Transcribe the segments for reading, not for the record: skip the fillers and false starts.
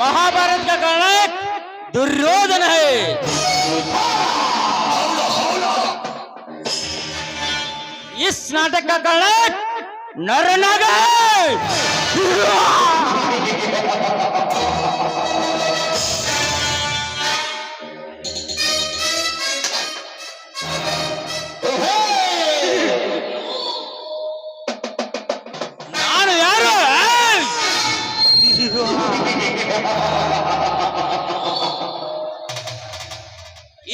महाभारत का कर्णक दुर्योधन है। इस नाटक का कर्णक नरनाग है। ನಾನು ಯಾರು?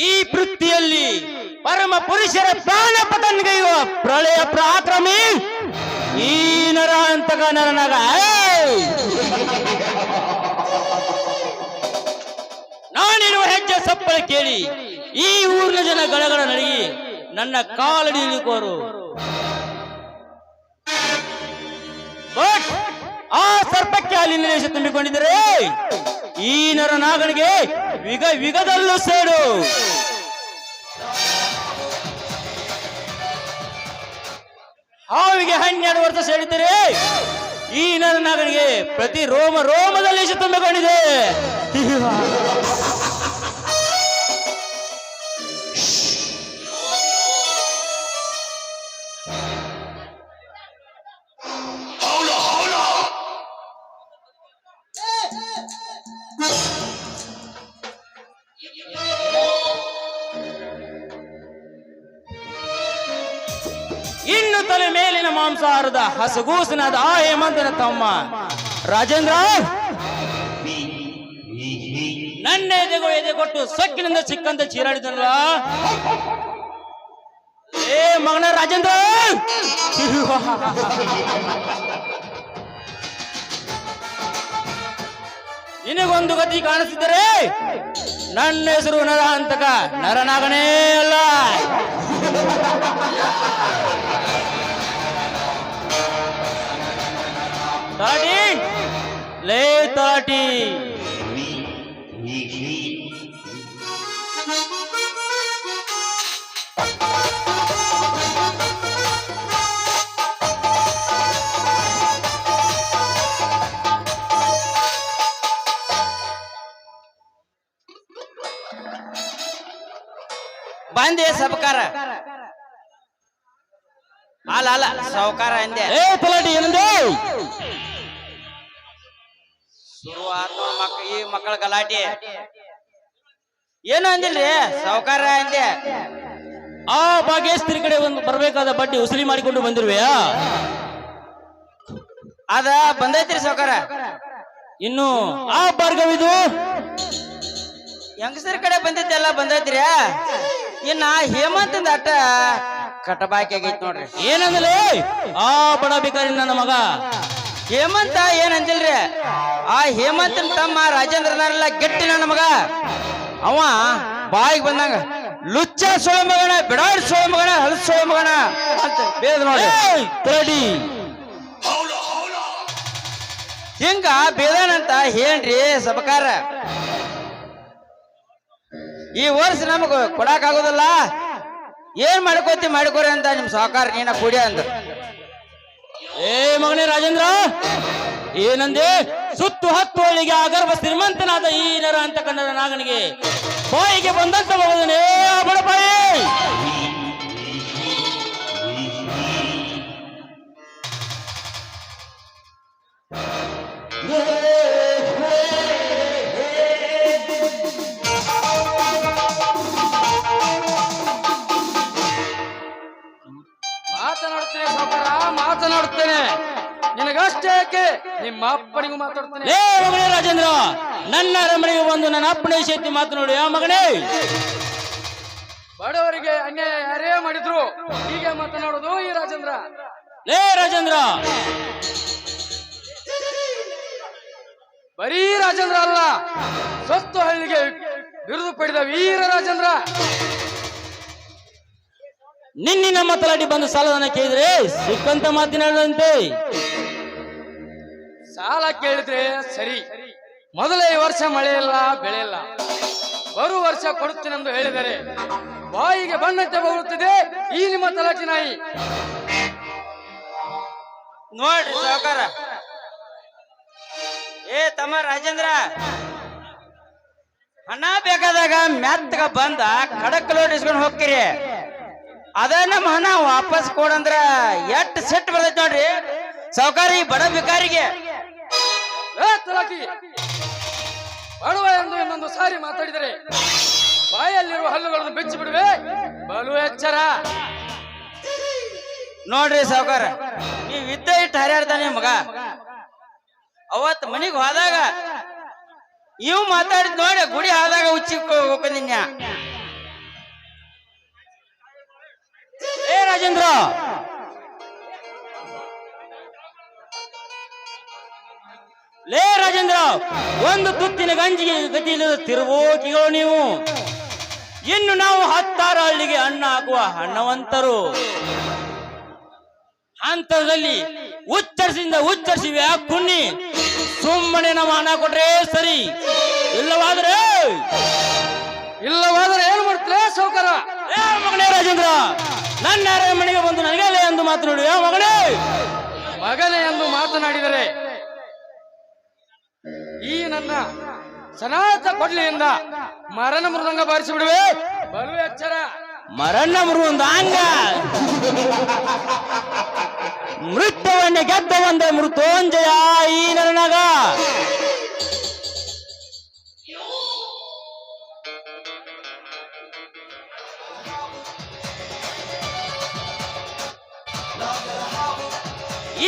ಈ ವೃತ್ತಿಯಲ್ಲಿ ಪರಮ ಪುರುಷರ ಪ್ರಾಣ ಪತನ್ಗೈಯುವ ಪ್ರಳಯ ಪ್ರಾಕ್ರಮಿ ಈ ನರ ಅಂತಕ ನರನಾಗ. ನಾನಿರುವ ಹೆಜ್ಜೆ ಸಪ್ಪಳ ಕೇಳಿ ಈ ಊರಿನ ಜನ ಗಳಗಳ ನಡಗಿ ನನ್ನ ಕಾಲಡಿ ಇಳಿಕೋರು. ಬಟ್ ಆ ಸರ್ಪಕ್ಕೆ ಅಲ್ಲಿನ ದೇಶ ತುಂಬಿಕೊಂಡಿದ್ದರೆ ಈ ನರನಾಗನಿಗೆ ವಿಗ ವಿಗದಲ್ಲೂ ಸೇಡು. ಹಾವಿಗೆ 12 ವರ್ಷ ಸೇಡಿದರೆ ಈ ನರನಾಗನಿಗೆ ಪ್ರತಿ ರೋಮ ರೋಮದಲ್ಲಿ ತುಂಬಿಕೊಂಡಿದೆ. ಇನ್ನು ತಲೆ ಮೇಲಿನ ಮಾಂಸಾಹಾರದ ಹಸಗೂಸನಾದ ಆ ಹೇಮಂತನ ತಮ್ಮ ರಾಜೇಂದ್ರ ನನ್ನ ಎದೆಗೂ ಎದೆ ಕೊಟ್ಟು ಸೊಕ್ಕಿನಿಂದ ಸಿಕ್ಕಂತ ಚೀರಾಡಿದನಲ್ಲ. ಏ ಮಗನ ರಾಜೇಂದ್ರ, ನಿನಗೊಂದು ಗತಿ ಕಾಣಿಸಿದರೆ ನನ್ನ ಹೆಸರು ನರ ಅಂತಕ ನರನಾಗನೇ ಅಲ್ಲ. ತಲಾಟಿ, ಲೇ ತಲಾಟಿ, ಬಂದೆ ಸಬಕಾರ ಅಲ್ಲ ಅಲ್ಲ ಸಾವುಕಾರ ಅಂದೆ. ಏ ತಲಾಟಿ ಏನಂದೆ? ಶುರು ಆತ್ಮ ಈ ಮಕ್ಕಳ ಗಲಾಟೆ ಏನು ಅಂದಿಲ್ರಿ ಸಾವುಕಾರ ಅಂದೆ. ಆ ಭಾಗ್ಯಸ್ತ್ರೀ ಕಡೆ ಒಂದು ಬರಬೇಕಾದ ಬಡ್ಡಿ ಉಸುಲಿ ಮಾಡಿಕೊಂಡು ಬಂದಿರುವೆಯಾ? ಅದ ಬಂದೈತ್ರಿ ಸಾವುಕಾರ. ಇನ್ನು ಆ ಭಾರ್ಗವಿದು ಹೆಂಗಸರ ಕಡೆ ಬಂದೈತಿ ಎಲ್ಲ ಬಂದೈತ್ರಿ. ಇನ್ನ ಹೇಮಂತಂದ ಅಟ್ಟ ಕಟಬಾಕಿ ಆಗೈತಿ ನೋಡ್ರಿ. ಏನಂದಲೇ ಆ ಬಡ ಭಿಕಾರಿ ನನ್ನ ಮಗ ಹೇಮಂತ ಏನ್ ಅಂದಿಲ್ರಿ. ಆ ಹೇಮಂತನ ತಮ್ಮ ರಾಜೇಂದ್ರನಾರಲ್ಲ ಗಟ್ಟಿ ನನ್ನ ಮಗ. ಅವ ಬಾಯಿಗೆ ಬಂದಂಗ ಲುಚ್ಚ ಸೋಳ ಮಗನ, ಬಿಡಾಡ್ ಸೋಳ ಮಗನ, ಹಲಸ ಸೋಳ ಮಗನ ಅಂತ ಬೇದ ನೋಡಿ ತಡಿ. ಹಿಂಗ ಬೇದಾನಂತ ಹೇಳ್ರಿ ಸಬಕಾರ. ಈ ವರ್ಷ ನಮಗ ಕೊಡಾಕ್ ಆಗೋದಿಲ್ಲ, ಏನ್ ಮಾಡ್ಕೋತಿ ಮಾಡ್ಕೋರಿ ಅಂತ ನಿಮ್ ಸಹಕಾರ ನೀನ ಕುಡಿಯ ಅಂದ. ಏ ಮಗನೇ ರಾಜೇಂದ್ರ, ಏನಂದೆ? ಸುತ್ತು ಹತ್ತು ಹಳ್ಳಿಗೆ ಅಗರ್ಭ ಶ್ರೀಮಂತನಾದ ಈ ನರ ಅಂತ ಕನ್ನಡ ನಾಗನಿಗೆ ಬಾಯಿಗೆ ಬಂದಂತ ಮಗನೇ ಬಡಪಾಯಿ. ಮಾತನಾಡುತ್ತೇನೆ ಸಾವುಕಾರ, ಮಾತನಾಡುತ್ತೇನೆ. ನಿನಗಷ್ಟೇ ಯಾಕೆ, ನಿಮ್ಮ ಅಪ್ಪನಿಗೂ ಮಾತಾಡ್ತೇನೆ. ಏ ಮಗನೇ ರಾಜೇಂದ್ರ, ನನ್ನ ಅರಮನೆಗೆ ಬಂದು ನನ್ನ ಅಪ್ಪನೇ ಶಕ್ತಿ ಮಾತನಾಡು. ಆ ಮಗನೇ, ಬಡವರಿಗೆ ಅನ್ಯಾಯ ಯಾರೇ ಮಾಡಿದ್ರು ಹೀಗೆ ಮಾತನಾಡೋದು ಈ ರಾಜೇಂದ್ರ. ಲೇ ರಾಜೇಂದ್ರ, ಬರೀ ರಾಜೇಂದ್ರ ಅಲ್ಲ, ಸ್ವತ್ತು ಹಳ್ಳಿಗೆ ಬಿರುದು ಪಡೆದ ವೀರ ರಾಜೇಂದ್ರ. ನಿನ್ನೆ ನಮ್ಮ ತಲಾಟಿ ಬಂದು ಸಾಲದನ್ನ ಕೇಳಿದ್ರೆ ಸಿಕ್ಕಂತ ಮಾತನಾಡದಂತೆ. ಸಾಲ ಕೇಳಿದ್ರೆ ಸರಿ, ಮೊದಲೇ ವರ್ಷ ಮಳೆ ಇಲ್ಲ, ಬೆಳೆ ಇಲ್ಲ, ಬರುವ ವರ್ಷ ಕೊಡುತ್ತೇನೆಂದು ಹೇಳಿದರೆ ಬಾಯಿಗೆ ಬಂದಂತೆ ಬರುತ್ತದೆ ಈ ನಿಮ್ಮ ತಲಾಟಿ ನಾಯಿ. ನೋಡ್ರಿ ಸಾವುಕಾರ, ಏ ತಮ್ಮ ರಾಜೇಂದ್ರ, ಹಣ ಬೇಕಾದಾಗ ಮೆತ್ತಗ ಬಂದ ಖಡಕ್ ಲೋಡ್ ಇಸ್ಕೊಂಡ್ ಹೋಗ್ತೀರಿ. ಅದ ನಮ್ಮ ಹಣ ವಾಪಸ್ ಕೊಡಂದ್ರ ಎಷ್ಟ್ ಸೆಟ್ ಬರ್ತೈತಿ ನೋಡ್ರಿ ಸಾವುಕಾರಿ ಬಡ ಬಿಕಾರಿಗೆ. ತಲಾಟಿ, ಬಡವ ಎಂದು ಇನ್ನೊಂದು ಸಾರಿ ಮಾತಾಡಿದರೆ ಬಾಯಲ್ಲಿರುವ ಹಲ್ಲುಗಳನ್ನು ಬಿಚ್ಚಿ ಬಿಡುವೆ. ಬಲು ಎಚ್ಚರ. ನೋಡ್ರಿ ಸಾವುಕಾರ, ನೀವ್ ಇದ್ದ ಇಟ್ಟು ಹರಿಯಾಡ್ತಾನೆ ಮಗ. ಅವತ್ ಮನಿಗ್ ಹೋದಾಗ ಇವ್ ಮಾತಾಡಿದ್ ನೋಡಿ ಗುಡಿ ಆದಾಗ ಉಚ್ಚಿ ಹೋಗ್ಕೊಂದಿನ್ಯ. ಏ ರಾಜೇಂದ್ರ, ಲೇ ರಾಜೇಂದ್ರ, ಒಂದು ತುತ್ತಿನ ಗಂಜಿಗೆ ಗತಿಯಿಲ್ಲದ ತಿರುಬೋಕಿಗಳು ನೀವು. ಇನ್ನು ನಾವು 10 ಹಳ್ಳಿಗೆ ಅನ್ನ ಹಾಕುವ ಹಣ್ಣವಂತರು. ಹಂತದಲ್ಲಿ ಉಚ್ಚರಿಸಿವೆ ಆ ಕುನ್ನಿ. ಸುಮ್ಮನೆ ನಮ್ಮ ಹಣ ಕೊಟ್ರೆ ಸರಿ, ಇಲ್ಲವಾದ್ರೆ ಏನು ಮಾಡ್ತೀರ ಸೌಕರ? ಏ ಮಗನೇ ರಾಜೇಂದ್ರ, ನನ್ನ ಮನೆಗೆ ಬಂದು ನನಗೆ ಎಂದು ಮಾತನಾಡು. ಮಗನೇ ಎಂದು ಮಾತನಾಡಿದರೆ ಈ ನನ್ನ ಸನಾತ ಕೊಡ್ಲಿಯಿಂದ ಮರಣ ಮೃದಂಗ ಬಾರಿಸಿ ಬಿಡುವೆ. ಬಲು ಎಚ್ಚರ. ಮರಣ ಮೃದಂಗ ಮೃತ್ಯುವನ್ನೇ ಗೆದ್ದ ಒಂದೇ ಮೃತ್ಯುಂಜಯ ಈ ನರನಾಗ.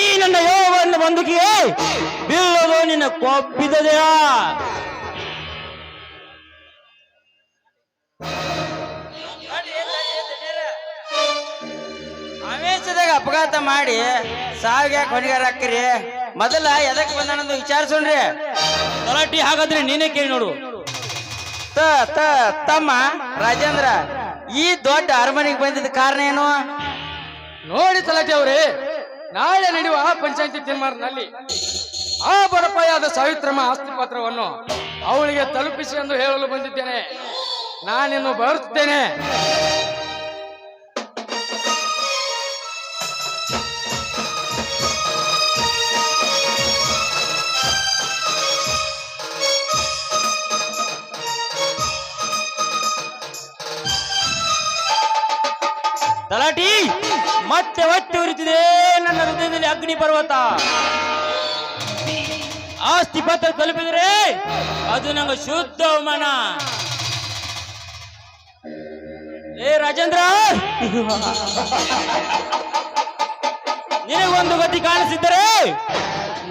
ಈ ನನ್ನ ಯೋಗವನ್ನು ಬಂದುಕಿಗೆ ಬೀಳೋದು ನಿನ್ನ ಕೊಬ್ಬಿದೆಯ. ಆವೇಶದಾಗ ಅಪಘಾತ ಮಾಡಿ ಸಾವಿಗೆ ಹೊಣೆಗಾರ ಹಾಕಿರಿ. ಮೊದಲ ಎದಕ್ ಬಂದಾನಂದು ವಿಚಾರಿಸೋಣ್ರಿ. ತಲಾಟಿ, ಹಾಗಾದ್ರೆ ನೀನೇ ಕೇಳಿ ನೋಡು. ತಮ್ಮ ರಾಜೇಂದ್ರ, ಈ ದೊಡ್ಡ ಅರಮನೆಗೆ ಬಂದಿದ್ದ ಕಾರಣ ಏನು? ನೋಡಿ ತಲಾಟಿ ಅವರೇ, ನಾಳೆ ನಡೆಯುವ ಪಂಚಾಯತಿ ತೀರ್ಮಾನದಲ್ಲಿ ಆ ಬಡಪಾಯಾದ ಸಾವಿತ್ರಮ್ಮ ಆಸ್ತಿ ಪತ್ರವನ್ನು ಅವಳಿಗೆ ತಲುಪಿಸಿ ಎಂದು ಹೇಳಲು ಬಂದಿದ್ದೇನೆ. ನಾನಿನ್ನು ಬರುತ್ತೇನೆ. ತಲಾಟಿ, ಮತ್ತೆ ಹೊಟ್ಟೆ ಉರಿತಿದೆ ನನ್ನ ಹೃದಯದಲ್ಲಿ ಅಗ್ನಿ ಪರ್ವತ. ಆಸ್ತಿ ಪತ್ರ ತಲುಪಿದರೆ ಅದು ನಂಗೆ ಶುದ್ಧ ಅವಮಾನ. ಏ ರಾಜೇಂದ್ರ, ನಿನಗೊಂದು ಗತಿ ಕಾಣಿಸಿದ್ದರೆ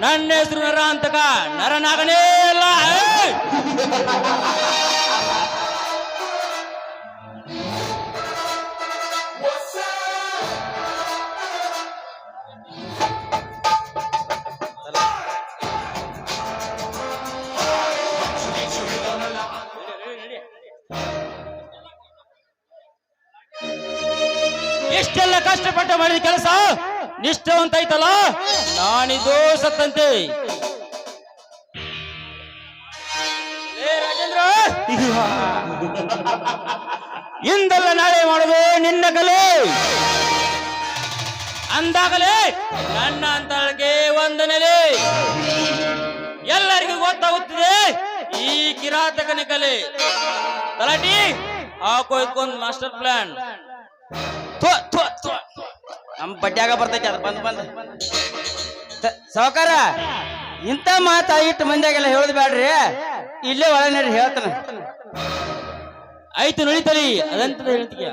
ನನ್ನ ಹೆಸರು ನರ ಅಂತಕ ನರನಾಗನೇ ಇಲ್ಲ. ಎಷ್ಟೆಲ್ಲ ಕಷ್ಟಪಟ್ಟ ಮಾಡಿದ ಕೆಲಸ ನಿಷ್ಠವಂತ ಐತಲ್ಲ, ನಾನಿದೋ ಸತ್ತಂತೆ. ಏ ರಾಜೇಂದ್ರ, ಇಂದಲ್ಲ ನಾಳೆ ಮಾಡೋದು ನಿನ್ನ ಕಲೆ ಅಂದಾಗಲೇ ನನ್ನ ಅಂತಳಕ್ಕೆ ವಂದನೆಲೆ. ಎಲ್ಲರಿಗೂ ಗೊತ್ತಾಗುತ್ತಿದೆ ಈ ಕಿರಾತಕನ ಕಲೆ. ತಲಾಟಿ, ಹಾಕೋ ಇದಕ್ಕೊಂದು ಮಾಸ್ಟರ್ ಪ್ಲಾನ್. ನಮ್ ಬಡ್ಡ್ಯಾಗ ಬರ್ತೈತಿ ಅದು ಬಂದ್ ಸಾವುಕಾರ, ಇಂಥ ಮಾತಾ ಇಟ್ಟು ಮಂದಿಯಾಗೆಲ್ಲ ಹೇಳುದು ಬ್ಯಾಡ್ರಿ. ಇಲ್ಲೇ ಒಳಗೆ ಹೇಳ್ತಾನ. ಆಯ್ತು ನಡೀತಲಿ, ಅದಂತ ಹೇಳ್ತೀಯ.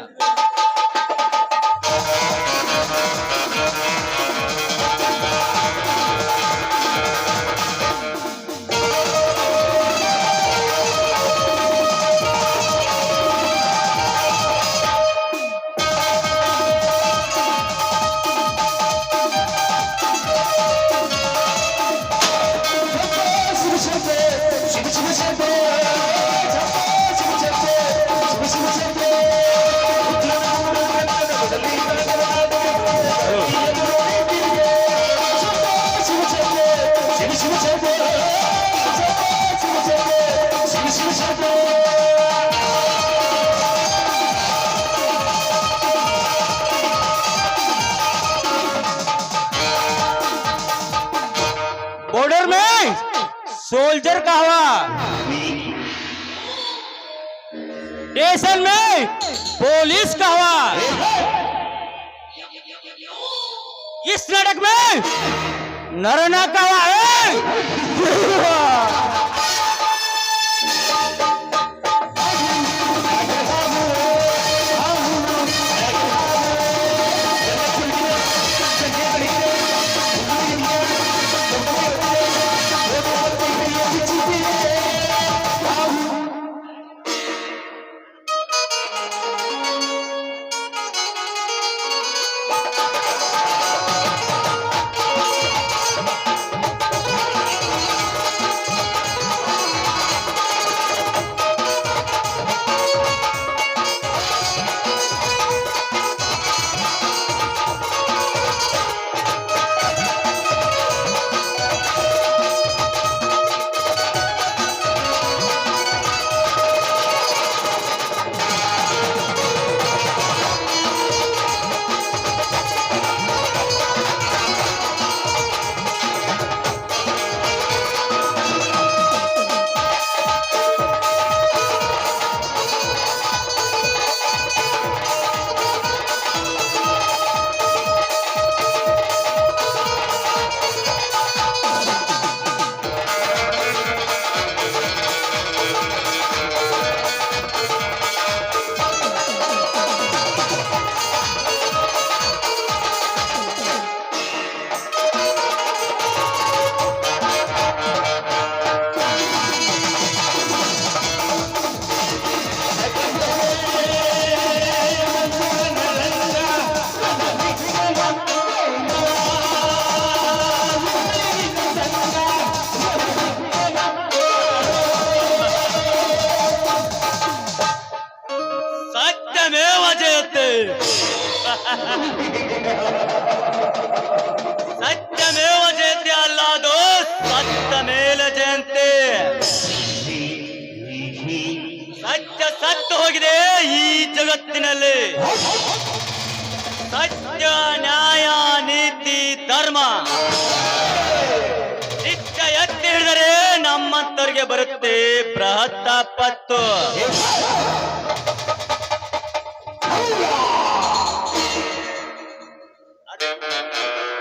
सोल्जर कहवा, स्टेशन में पुलिस कहवा, इस नाटक में नरना कहवा है। सत्यमेव जयते सत्यमेव जयते अल्ला दोस्त सत्यमेव जयಂತೆ ಸತ್ಯ ಸತ್ತು ಹೋಗಿದೆ ಈ ಜಗತ್ತಿನಲ್ಲಿ ಸತ್ಯ ನ್ಯಾಯ ನೀತಿ ಧರ್ಮ ನಿತ್ಯ ಎತ್ತಿ ಹಿಡಿದರೆ ನಮ್ಮಂತವರಿಗೆ ಬರುತ್ತೆ ಬೃಹತ್ ಆಪತ್ತು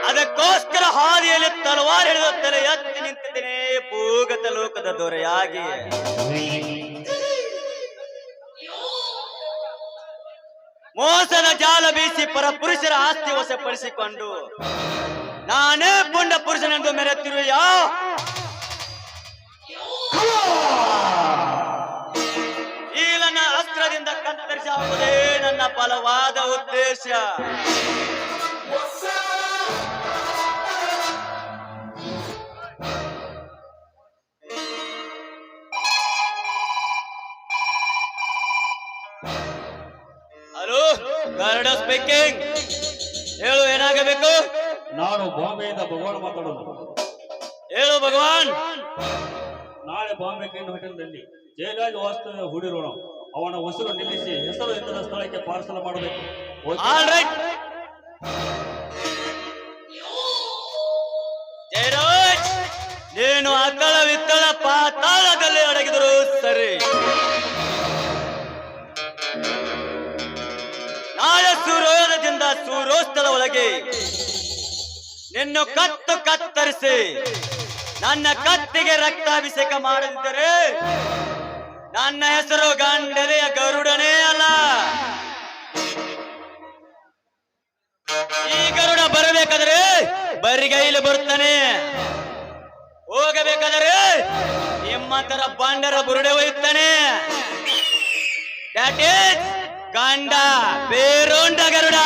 ಅದಕ್ಕೋಸ್ಕರ ಹಾದಿಯಲ್ಲಿ ತಲವಾರು ಹಿಡಿದ ತಲೆ ಎತ್ತಿ ನಿಂತಿದ್ದೇನೆ ಭೂಗತ ಲೋಕದ ದೊರೆಯಾಗಿ ಮೋಸದ ಜಾಲ ಬೀಸಿ ಪರಪುರುಷರ ಆಸ್ತಿ ವಶಪಡಿಸಿಕೊಂಡು ನಾನೇ ಪುಂಡ ಪುರುಷನೆಂದು ಮೆರೆತಿರುವೆಯ ಈ ನನ್ನ ಅಸ್ತ್ರದಿಂದ ಕತ್ತರಿಸಿ ಹಾಕುವುದೇ ನನ್ನ ಬಲವಾದ ಉದ್ದೇಶ ಹಲೋ ಗರುಡ ಸ್ಪೀಕಿಂಗ್ ಹೇಳು ಏನಾಗಬೇಕು ನಾನು ಬಾಂಬೆಯಿಂದ ಭಗವಾನ್ ಮಾತಾಡೋದು. ಹೇಳು ಭಗವಾನ್ ನಾಳೆ ಬಾಂಬೆ ಕೇಂದ್ರ ಹೋಟೆಲ್ನಲ್ಲಿ ಜಯರಾಜ್ ವಾಸ್ತವ್ಯ ಹೂಡಿರೋಣ. ಅವನ ಉಸಿರು ನಿಲ್ಲಿಸಿ ಹೆಸರು ಇಲ್ಲದ ಸ್ಥಳಕ್ಕೆ ಪಾರ್ಸಲ್ ಮಾಡಬೇಕು. ಆಲ್ ರೈಟ್ ಜಯರಾಜ್ ನೀನು ಅತಳ ವಿತ್ತಳ ಪಾತಾಳದಲ್ಲಿ ಅಡಗಿದರು ಸರಿ. ನಾಳೆ ಸೂರ್ಯೋದಯದಿಂದ ಸೂರ್ಯೋಸ್ತದ ಒಳಗೆ ನಿನ್ನ ಕತ್ತರಿಸಿ ನನ್ನ ಕತ್ತಿಗೆ ರಕ್ತಾಭಿಷೇಕ ಮಾಡದಿದ್ದರೆ ನನ್ನ ಹೆಸರು ಗಂಡನೆಯ ಗರುಡನೇ ಅಲ್ಲ. ಈ ಗರುಡ ಬರಬೇಕಾದರೆ ಬರಿಗೈಲಿ ಬರುತ್ತಾನೆ, ಹೋಗಬೇಕಾದರೆ ನಿಮ್ಮ ತರ ಬಂಡರ ಬುರುಡೆ ಒಯ್ಯುತ್ತಾನೆ. ದಟ್ ಈಸ್ ಗಂಡ ಬೇರೋಂಡ ಗರುಡ.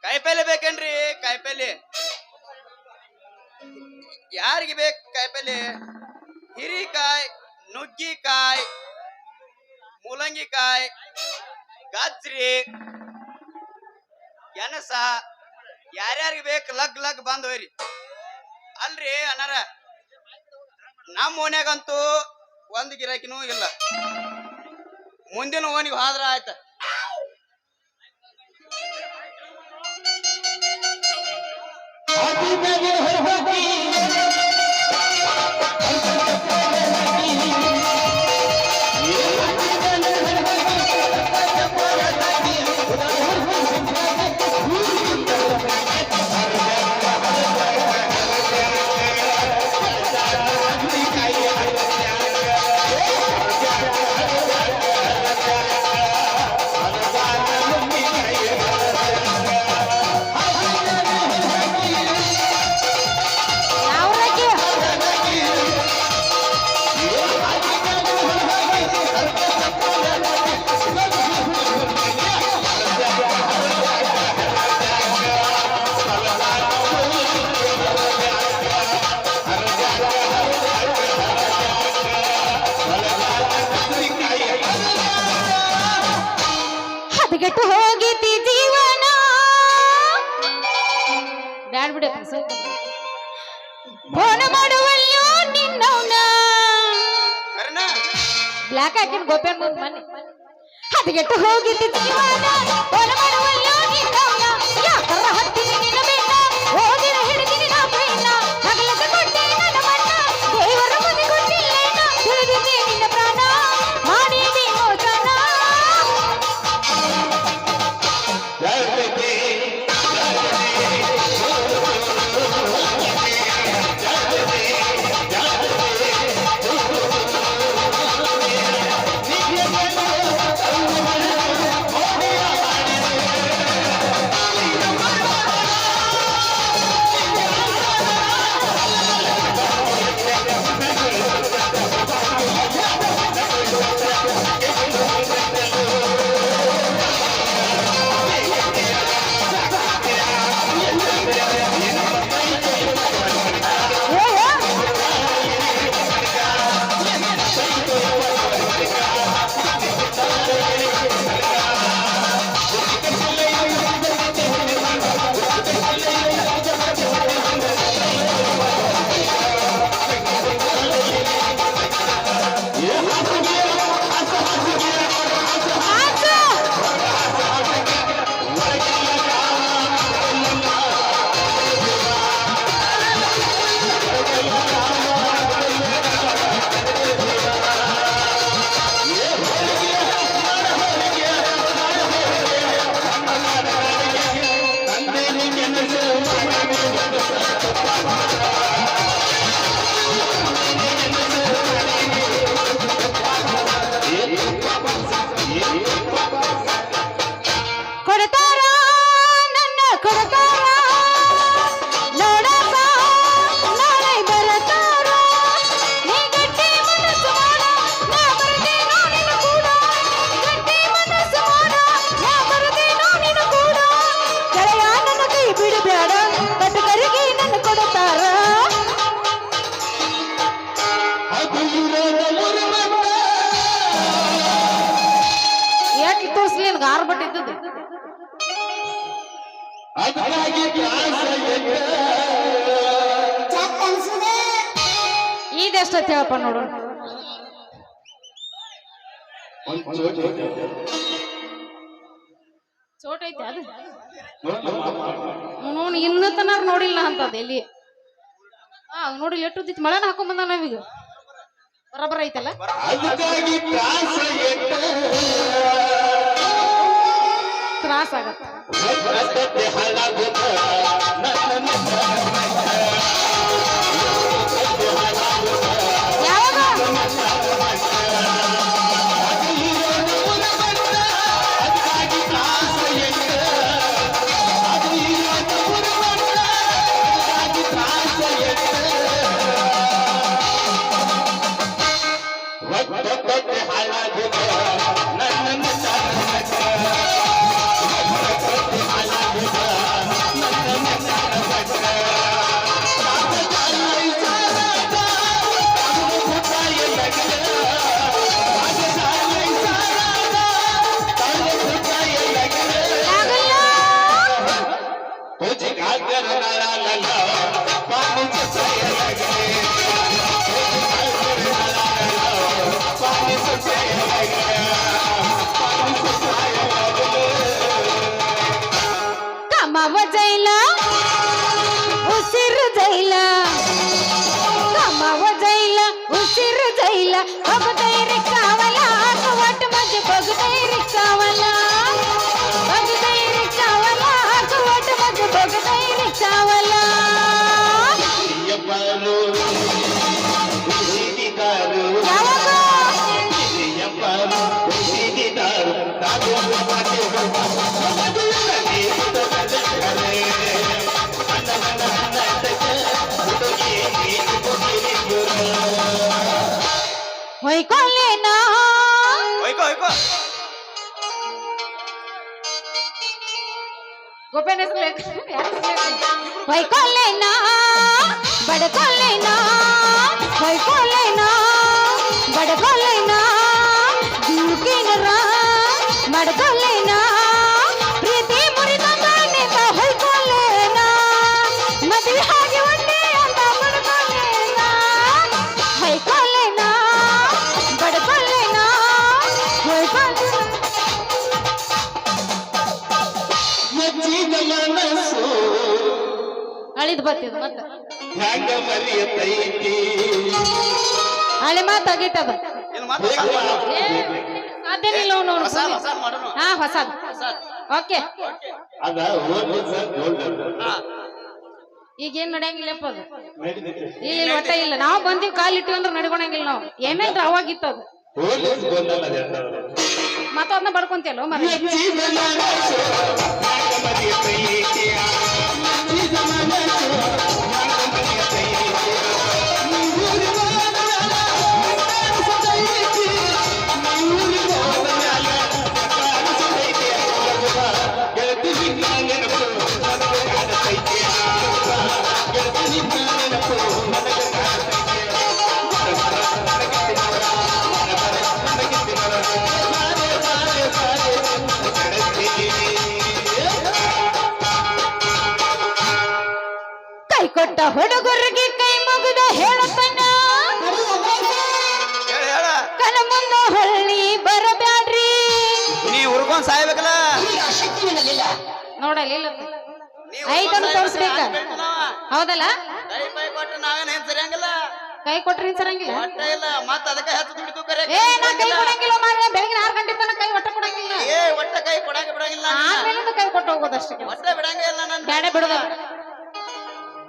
ಕಾಯಿಪಲ್ಲೆ ಬೇಕೇನ್ರಿ? ಕಾಯಿಪಲ್ಲೆ ಯಾರಿಗೆ ಬೇಕು? ಕಾಯಿಪಲ್ಲೆ ಹಿರಿಕಾಯಿ, ನುಗ್ಗಿಕಾಯಿ, ಮೂಲಂಗಿಕಾಯಿ, ಗಜ್ರಿ, ಗೆಣಸ ಯಾರ್ಯಾರಿಗೆ ಬೇಕು ಲಗ್ ಲಗ್ ಬಂದ್ ಹೋಯ್ರಿ. ಅಲ್ರಿ ಅಣ್ಣಾರ, ನಮ್ಮ ಓಣ್ಯಾಗಂತೂ ಒಂದ್ ಗಿರಾಕಿನೂ ಇಲ್ಲ. ಮುಂದಿನ ಓಣಿಗೆ ಹೋದ್ರ ಆಯ್ತ. ಹದಗೆಟ್ಟು ಹೋಗಿತಿ ಜೀವನ ಬ್ಯಾಡ್ ಬಿಡ ಫೋನ್ ಮಾಡುವಲ್ಲೋ ನಿನ್ನವನ ಬ್ಲಾಕ್ ಹಾಕಿನ ಗೋಪ್ಯಾನ್ ಮುಂದ್ ಮನೆ ಹದಗೆಟ್ಟು ಹೋಗಿತಿ ಜೀವನ ಫೋನ್ ಮಾಡುವಲ್ಲೋ ನಿನ್ನವನ ಯಾಕರ ಹತ್ತೀನಿ ನಿನ್ನ ಬೆನ್ನ ಹೋಗಿರ ಹಿಡಿದಿನಿ ನಾ ಬೆನ್ನ ಹಗಲದ ಕೊಟ್ಟೆ ನನ್ನ ಮಣ್ಣ ದೇವರ ಮನೆ ಕೊಟ್ಟಿಲ್ಲೇನ ತಿಳಿದಿದೆ ನಿನ್ನ ಪ್ರಾಣ ಮಾಡಿದೆ ಮೋಚನ ಕೊಡ್ತಾರ ನನ್ನ ಕೊಡ್ತಾರ ನೋಡಪ್ಪ ನಾಳೆ ಬರತಾರ ನೀ ಗಟ್ಟಿ ಮನಸ್ಸು ಮಾಡ ನಾ ಬರದೇನೋ ನಿನ್ನ ಕೂಡ ಗಟ್ಟಿ ಮನಸ್ಸು ಮಾಡ ನಾ ಬರದೇನೋ ನಿನ್ನ ಕೂಡ ಗೆಳೆಯ ನನ್ನ ಕೈ ಬಿಡಬೇಡ ಕಟ್ಟಕರಿಗೆ ನನ್ನ ಕೊಡ್ತಾರ ಎಷ್ಟು ತೋರ್ಸ್ಲಿ ಗಾರ್ ಬಟ್ಟಿದ್ದು ಇದೆಷ್ಟೊತ್ತು ಹೇಳಪ್ಪ ನೋಡು ಚೋಟ್ ಐತೆ ಅದು ನೋಡ್ ಇನ್ನ ತನಾರ ನೋಡಿಲ್ಲ ಅಂತದ ಎಲ್ಲಿ ನೋಡಿ ಎಟ್ಟುದಿತ್ತು ಮಳೆನ ಹಾಕೊಂಡ್ ಬಂದ ನಾವೀಗ ಬರಬರ ಐತಲ್ಲ ತ್ರಾಸ ಆಗತ್ತ ಕಮವ ಜೈಲ ಉಸಿರು ಜೈಲ ಕಮವ ಜೈಲ ಉಸಿರು ಜೈಲ ಬಗದೈರಿ ಕಾವಲ ಕವಾಟ ಮಜೆ ಬಗದೈರಿ ಕಾವಲ ಬಗದೈರಿ ಕಾವಲ ಕವಾಟ ಮಜೆ ಬಗದೈರಿ ಕಾವಲ ಯಾವಾಗ ಹೊಯ್ಕೊಳ್ಳೇನಾ ಗೋಪೇನ ಹೊಯ್ಕೊಳ್ಳೇನಾ ಬಡಕೊಳ್ಳೇನಾ ಹೊಯ್ಕೊಳ್ಳೇನಾ ಬಡಕೊಳ್ಳೇನಾ ದುಡುಕಿನರ ಮಡ್ಕೊಳ್ಳೇನಾ ಪ್ರೀತಿ ಮುರಿದ ಗಾಣಿತ ಹೊಯ್ಕೊಳ್ಳೇನಾ ಮದುವೆ ಹಾಗೆ ಒಂದೇ ಅಂತ ಬಡ್ಕೊಳ್ಳೇನಾ ಹೊಯ್ಕೊಳ್ಳೇನಾ ಬಡ್ಕೊಳ್ಳೇನಾ ಹೊಯ್ಕೊಳ್ಳೇನಾ ಅಳಿದ್ ಬತ್ತಿದ್ ಮತ್ತ ಹಳೆ ಮಾತಾಗಿಟ್ಟದ ಸಾಧ್ಯನೇ ಇಲ್ಲ ನೋಡು ಹಾ ಹೊಸದ್ ಓಕೆ ಈಗ ಏನ್ ನಡೆಯಂಗಿಲ್ಲಪ್ಪ ಅದು ಇಲ್ಲ ಒಟ್ಟ ಇಲ್ಲ ನಾವು ಬಂದಿವ್ ಕಾಲಿಟ್ಟಿವಿ ಅಂದ್ರೆ ನಡ್ಕೊಳಂಗಿಲ್ಲ ನಾವು ಏನೇನ್ರ ಅವಾಗಿತ್ತದು ಮತ್ತ ಅದನ್ನ ಬಡ್ಕೊಂತಿಯಲ್ಲ ಮರ ಕೈ ಕೊಟ್ಟ ಹುಡುಗರಿಗೆ ಕೈ ಮುಗಿದ ಹೇಳಪ್ಪನ ಕನ ಮುಂದ ಹೊಳ್ಳಿ ಬರಬ್ಯಾಡ್ರಿ ನೀ ಹುರ್ಕೊಂಡ್ ಸಾಯ್ಬೇಕಲ್ಲ ನೋಡಲಿಲ್ಲ ಐದನ್ನು ತೋರಿಸ್ಬೇಕ ಹೌದಲ್ಲ ಕೈ ಕೊಟ್ರಿ ಸರಂಗಿಲ್ಲ ಏ ನಾ ಕೈ ಕೊಡಂಗಿಲ್ಲ ಮಾರ್ರೆ ಬೆಳಗಿನ 6 ಗಂಟೆ ತನಕ ಕೈ ಒಟ್ಟ ಕೊಡಂಗಿಲ್ಲ ಆಮೇಲೆ ಕೈ ಕೊಟ್ಟು ಹೋಗೋದಷ್ಟೇ ಬೇಡ ಬಿಡುದ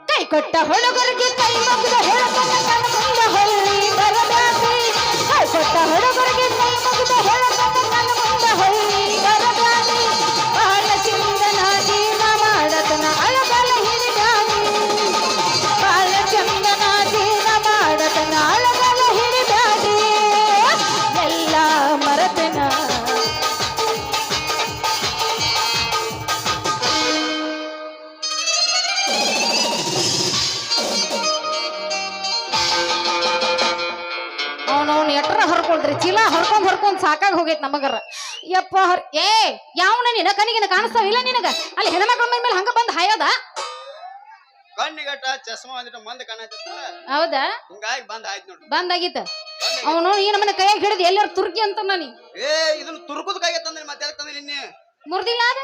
ಕೈ ಕೊಟ್ಟ ಹುಡುಗರಿಗೆ ಕೈ ಮುಗಿದ ಹೇಳಪ್ಪನ ಕನ ಮುಂದ ಹೊಳ್ಳಿ ಬರಬ್ಯಾಡ್ರಿ ಕೈ ಕೊಟ್ಟ ಹುಡುಗರಿಗೆ ಕೈ ಮುಗಿದ ಹೇಳಪ್ಪನ ಕನ ಮುಂದ ಹೊಳ್ಳಿ ಬರಬ್ಯಾಡ್ರಿ ಬಹಳ ಚಂದನ ಜೀವನ ಮಾಡತನ ಅಳಬಲ ಹಿಡಿದಾಡಿ ಬಹಳ ಚಂದನ ಜೀವನ ಮಾಡತನ ಅಳಬಲ ಹಿಡಿದಾಡಿ ಎಲ್ಲ ಮರತನ ಅವನವ್ನ ಎಟ್ರ ಹರ್ಕೊಳ್ರಿ ಚೀಲ ಹರ್ಕೊಂಡ್ ಸಾಕಾಗಿ ಹೋಗೈತ್ ನಮಗರ ಯಪ್ಪ ಏ ಯಾವನ ನಿನ ಕನಿಗಿನ ಕಾಣಿಸ್ತಾವಿಲ್ಲ ನಿನಗ ಅಲ್ಲಿ ಹೆಣ್ಮಕ್ಳ ಮೇಲೆ ಹಂಗ ಬಂದ್ ಹಾಯೋದ ಕಣ್ಣಿಗಟ್ಟ ಚಸ್ಮಾ ಒಂದಿಟ್ಟು ಮಂದ ಕಾಣತಿತ್ತ ಹೌದಾ ಹಿಂಗಾಗಿ ಬಂದ್ ಆಯ್ತು ನೋಡ್ರಿ ಬಂದಾಗಿತ್ತ ಅವನು ಈ ನಮ್ಮನ್ನ ಕೈಯಾಗ ಹಿಡಿದು ಎಲ್ಲಾರು ತುರ್ಕಿ ಅಂತ ನಾನಿ ಏ ಇದನ್ನ ತುರ್ಕುದ ಕೈಗೆ ತಂದ್ರಿ ಮತ್ತೆ ಯಾಕೆ ತಂದ್ರಿ ನಿನ್ನೆ ಮುರ್ದಿಲ್ಲ ಅದ